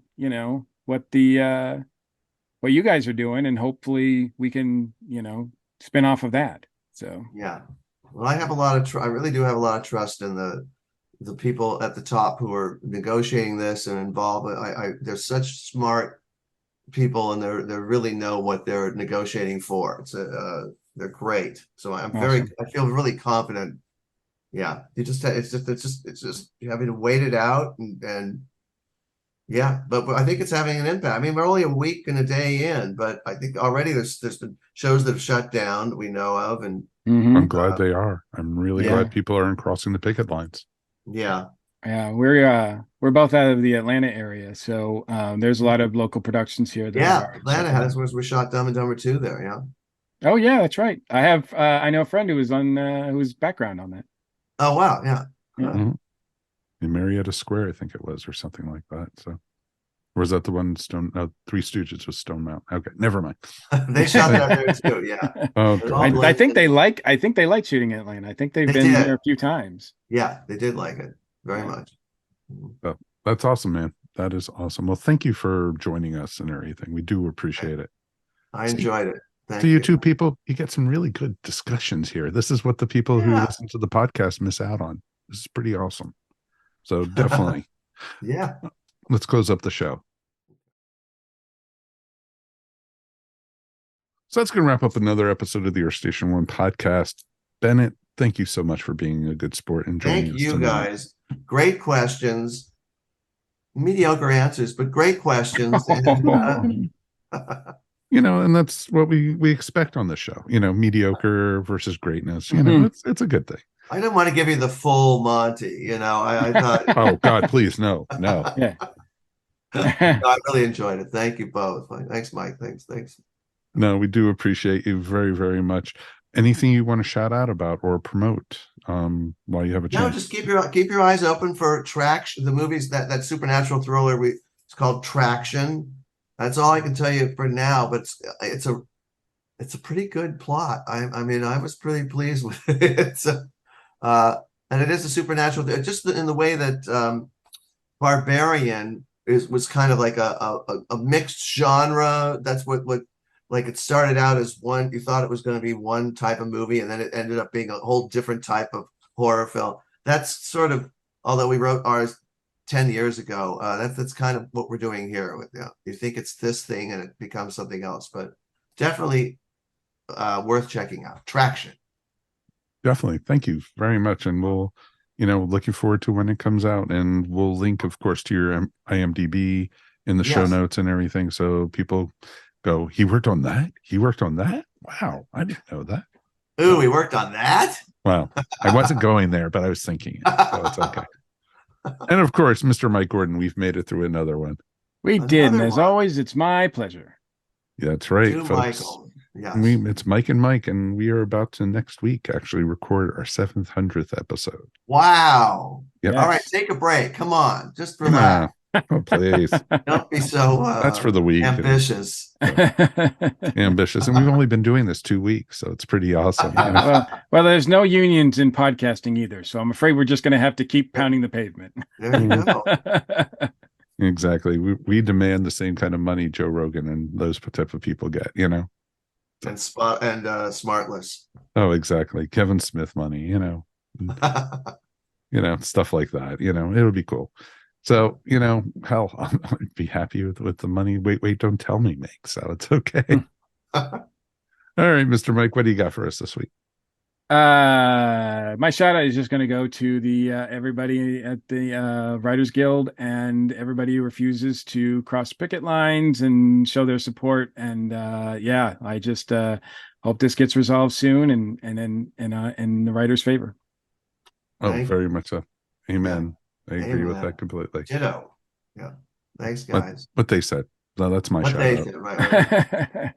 C: what you guys are doing, and hopefully we can spin off of that. So
B: well, I have a lot of I really do have a lot of trust in the people at the top who are negotiating this and involved. They're such smart people, and they really know what they're negotiating for. They're great. So I feel really confident. Yeah, it's just you having to wait it out, and but I think it's having an impact. I mean, we're only a week and a day in, but I think already there's been shows that have shut down that we know of, and
A: I'm glad they are. I'm really glad people aren't crossing the picket lines.
C: Yeah, we're both out of the Atlanta area, so there's a lot of local productions here.
B: Atlanta has we shot Dumb and Dumber 2 there. Yeah.
C: Oh yeah, that's right. I know a friend who was on whose background on that.
B: Oh, wow. Yeah.
C: Yeah.
A: Mhm. In Marietta Square, I think it was, or something like that. So, or was that the one Three Stooges was Stone Mountain? Okay, never mind.
B: They shot that there too. Yeah.
A: Oh
B: It all
A: God,
C: I
B: blends
C: think
B: in.
C: they like. I think they like shooting in Atlanta. I think they've
B: They
C: been
B: did.
C: there a few times.
B: Yeah, they did like it very
C: Yeah.
B: much.
A: oh, that's awesome, man. That is awesome. Well, thank you for joining us and everything. We do appreciate it.
B: I
A: See,
B: enjoyed it.
A: so
B: Thank
A: you
B: you.
A: two people, you get some really good discussions here. This is what the people who
B: Yeah.
A: listen to the podcast miss out on. This is pretty awesome. So definitely,
B: Yeah.
A: let's close up the show. So that's going to wrap up another episode of the Earth Station One podcast. Bennett, thank you so much for being a good sport and joining
B: Thank
A: us
B: you
A: tonight.
B: guys. Great questions. Mediocre answers, but great questions. And,
A: You know, and that's what we expect on the show. You know, mediocre versus greatness. You know, it's a good thing.
B: I didn't want to give you the full Monty. I thought.
A: Oh God, please, no.
C: Yeah.
B: I really enjoyed it. Thank you both. Thanks, Mike. Thanks.
A: No, we do appreciate you very, very much. Anything you want to shout out about or promote while you have a
B: No,
A: chance?
B: just keep your eyes open for Traction. The movies that supernatural thriller. It's called Traction. That's all I can tell you for now. But it's a pretty good plot. I mean, I was pretty pleased with it. And it is a supernatural, just in the way that Barbarian was kind of like a mixed genre. That's what like it started out as one. You thought it was going to be one type of movie, and then it ended up being a whole different type of horror film. That's sort of, although we wrote ours 10 years ago, that's kind of what we're doing here. You think it's this thing and it becomes something else, but definitely worth checking out. Traction.
A: Definitely. Thank you very much. And we'll, looking forward to when it comes out. And we'll link, of course, to your IMDb in the show
B: Yes.
A: notes and everything. So people go, he worked on that? He worked on that? Wow. I didn't know that.
B: Ooh, we worked on that?
A: Wow. I wasn't going there, but I was thinking it. So it's okay. And of course, Mr. Mike Gordon, we've made it through another one.
C: We did. And as always, it's my pleasure.
A: Yeah, that's right,
B: To
A: folks.
B: Michael. Yes.
A: It's Mike and Mike, and we are about to next week actually record our 700th episode.
B: Wow.
A: Yep.
B: All right, take a break. Come on, just relax.
A: Oh, please.
B: Don't be so
A: That's for the week.
B: ambitious.
A: Ambitious. And we've only been doing this 2 weeks, so it's pretty awesome.
C: Well, there's no unions in podcasting either, so I'm afraid we're just going to have to keep pounding the pavement.
B: There you go.
A: Exactly. We demand the same kind of money Joe Rogan and those type of people get,
B: And Smartless.
A: Oh, exactly. Kevin Smith money, stuff like that. It'll be cool. So, hell, I'd be happy with the money. Wait, don't tell me, Meg. So it's okay. All right, Mr. Mike, what do you got for us this week?
C: My shout out is just going to go to the everybody at the Writers Guild and everybody who refuses to cross picket lines and show their support. And I just hope this gets resolved soon and in the writers' favor.
A: Oh, very much so. Amen.
B: Yeah.
A: I agree with that completely.
B: Ditto. Yeah. Thanks, guys.
A: What they said. No, that's my shout out.
B: Said, right.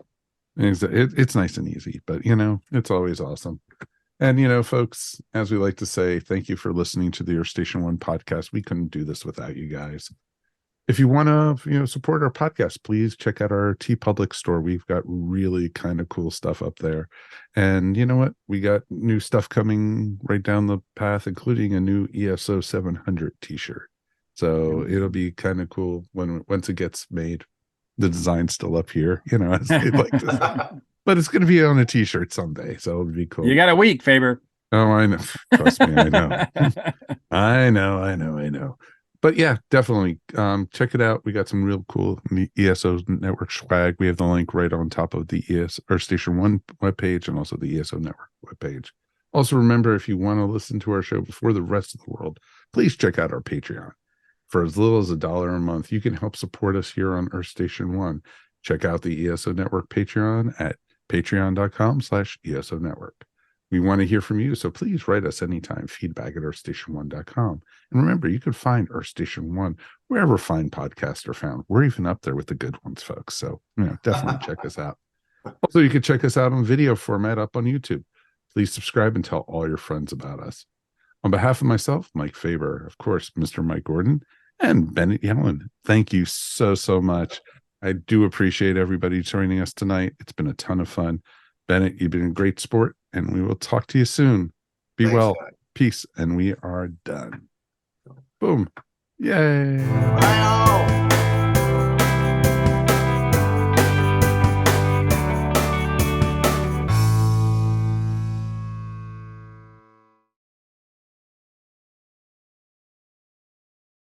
A: It's nice and easy, but it's always awesome. And folks, as we like to say, thank you for listening to the Earth Station One podcast. We couldn't do this without you guys. If you want to, support our podcast, please check out our Tee-Public store. We've got really kind of cool stuff up there. And you know what? We got new stuff coming right down the path, including a new ESO 700 t-shirt. So it'll be kind of cool once it gets made. The design's still up here, as they like to say. But it's going to be on a t-shirt someday. So it'll be cool.
C: You got a week, Faber.
A: Oh, I know. Trust me, I know. I know. But yeah, definitely check it out. We got some real cool ESO Network swag. We have the link right on top of the Earth Station One webpage and also the ESO Network webpage. Also, remember, if you want to listen to our show before the rest of the world, please check out our Patreon. For as little as $1 a month, you can help support us here on Earth Station One. Check out the ESO Network Patreon at patreon.com/ESO Network. We want to hear from you, so please write us anytime, feedback@earthstation1.com. And remember, you can find Earth Station One wherever fine podcasts are found. We're even up there with the good ones, folks. So, definitely check us out. Also, you can check us out on video format up on YouTube. Please subscribe and tell all your friends about us. On behalf of myself, Mike Faber, of course, Mr. Mike Gordon, and Bennett Yellin, thank you so much. I do appreciate everybody joining us tonight. It's been a ton of fun. Bennett, you've been a great sport, and we will talk to you soon. Be
B: Thanks,
A: well.
B: guys.
A: Peace. And we are done. Boom. Yay.
B: Bye all.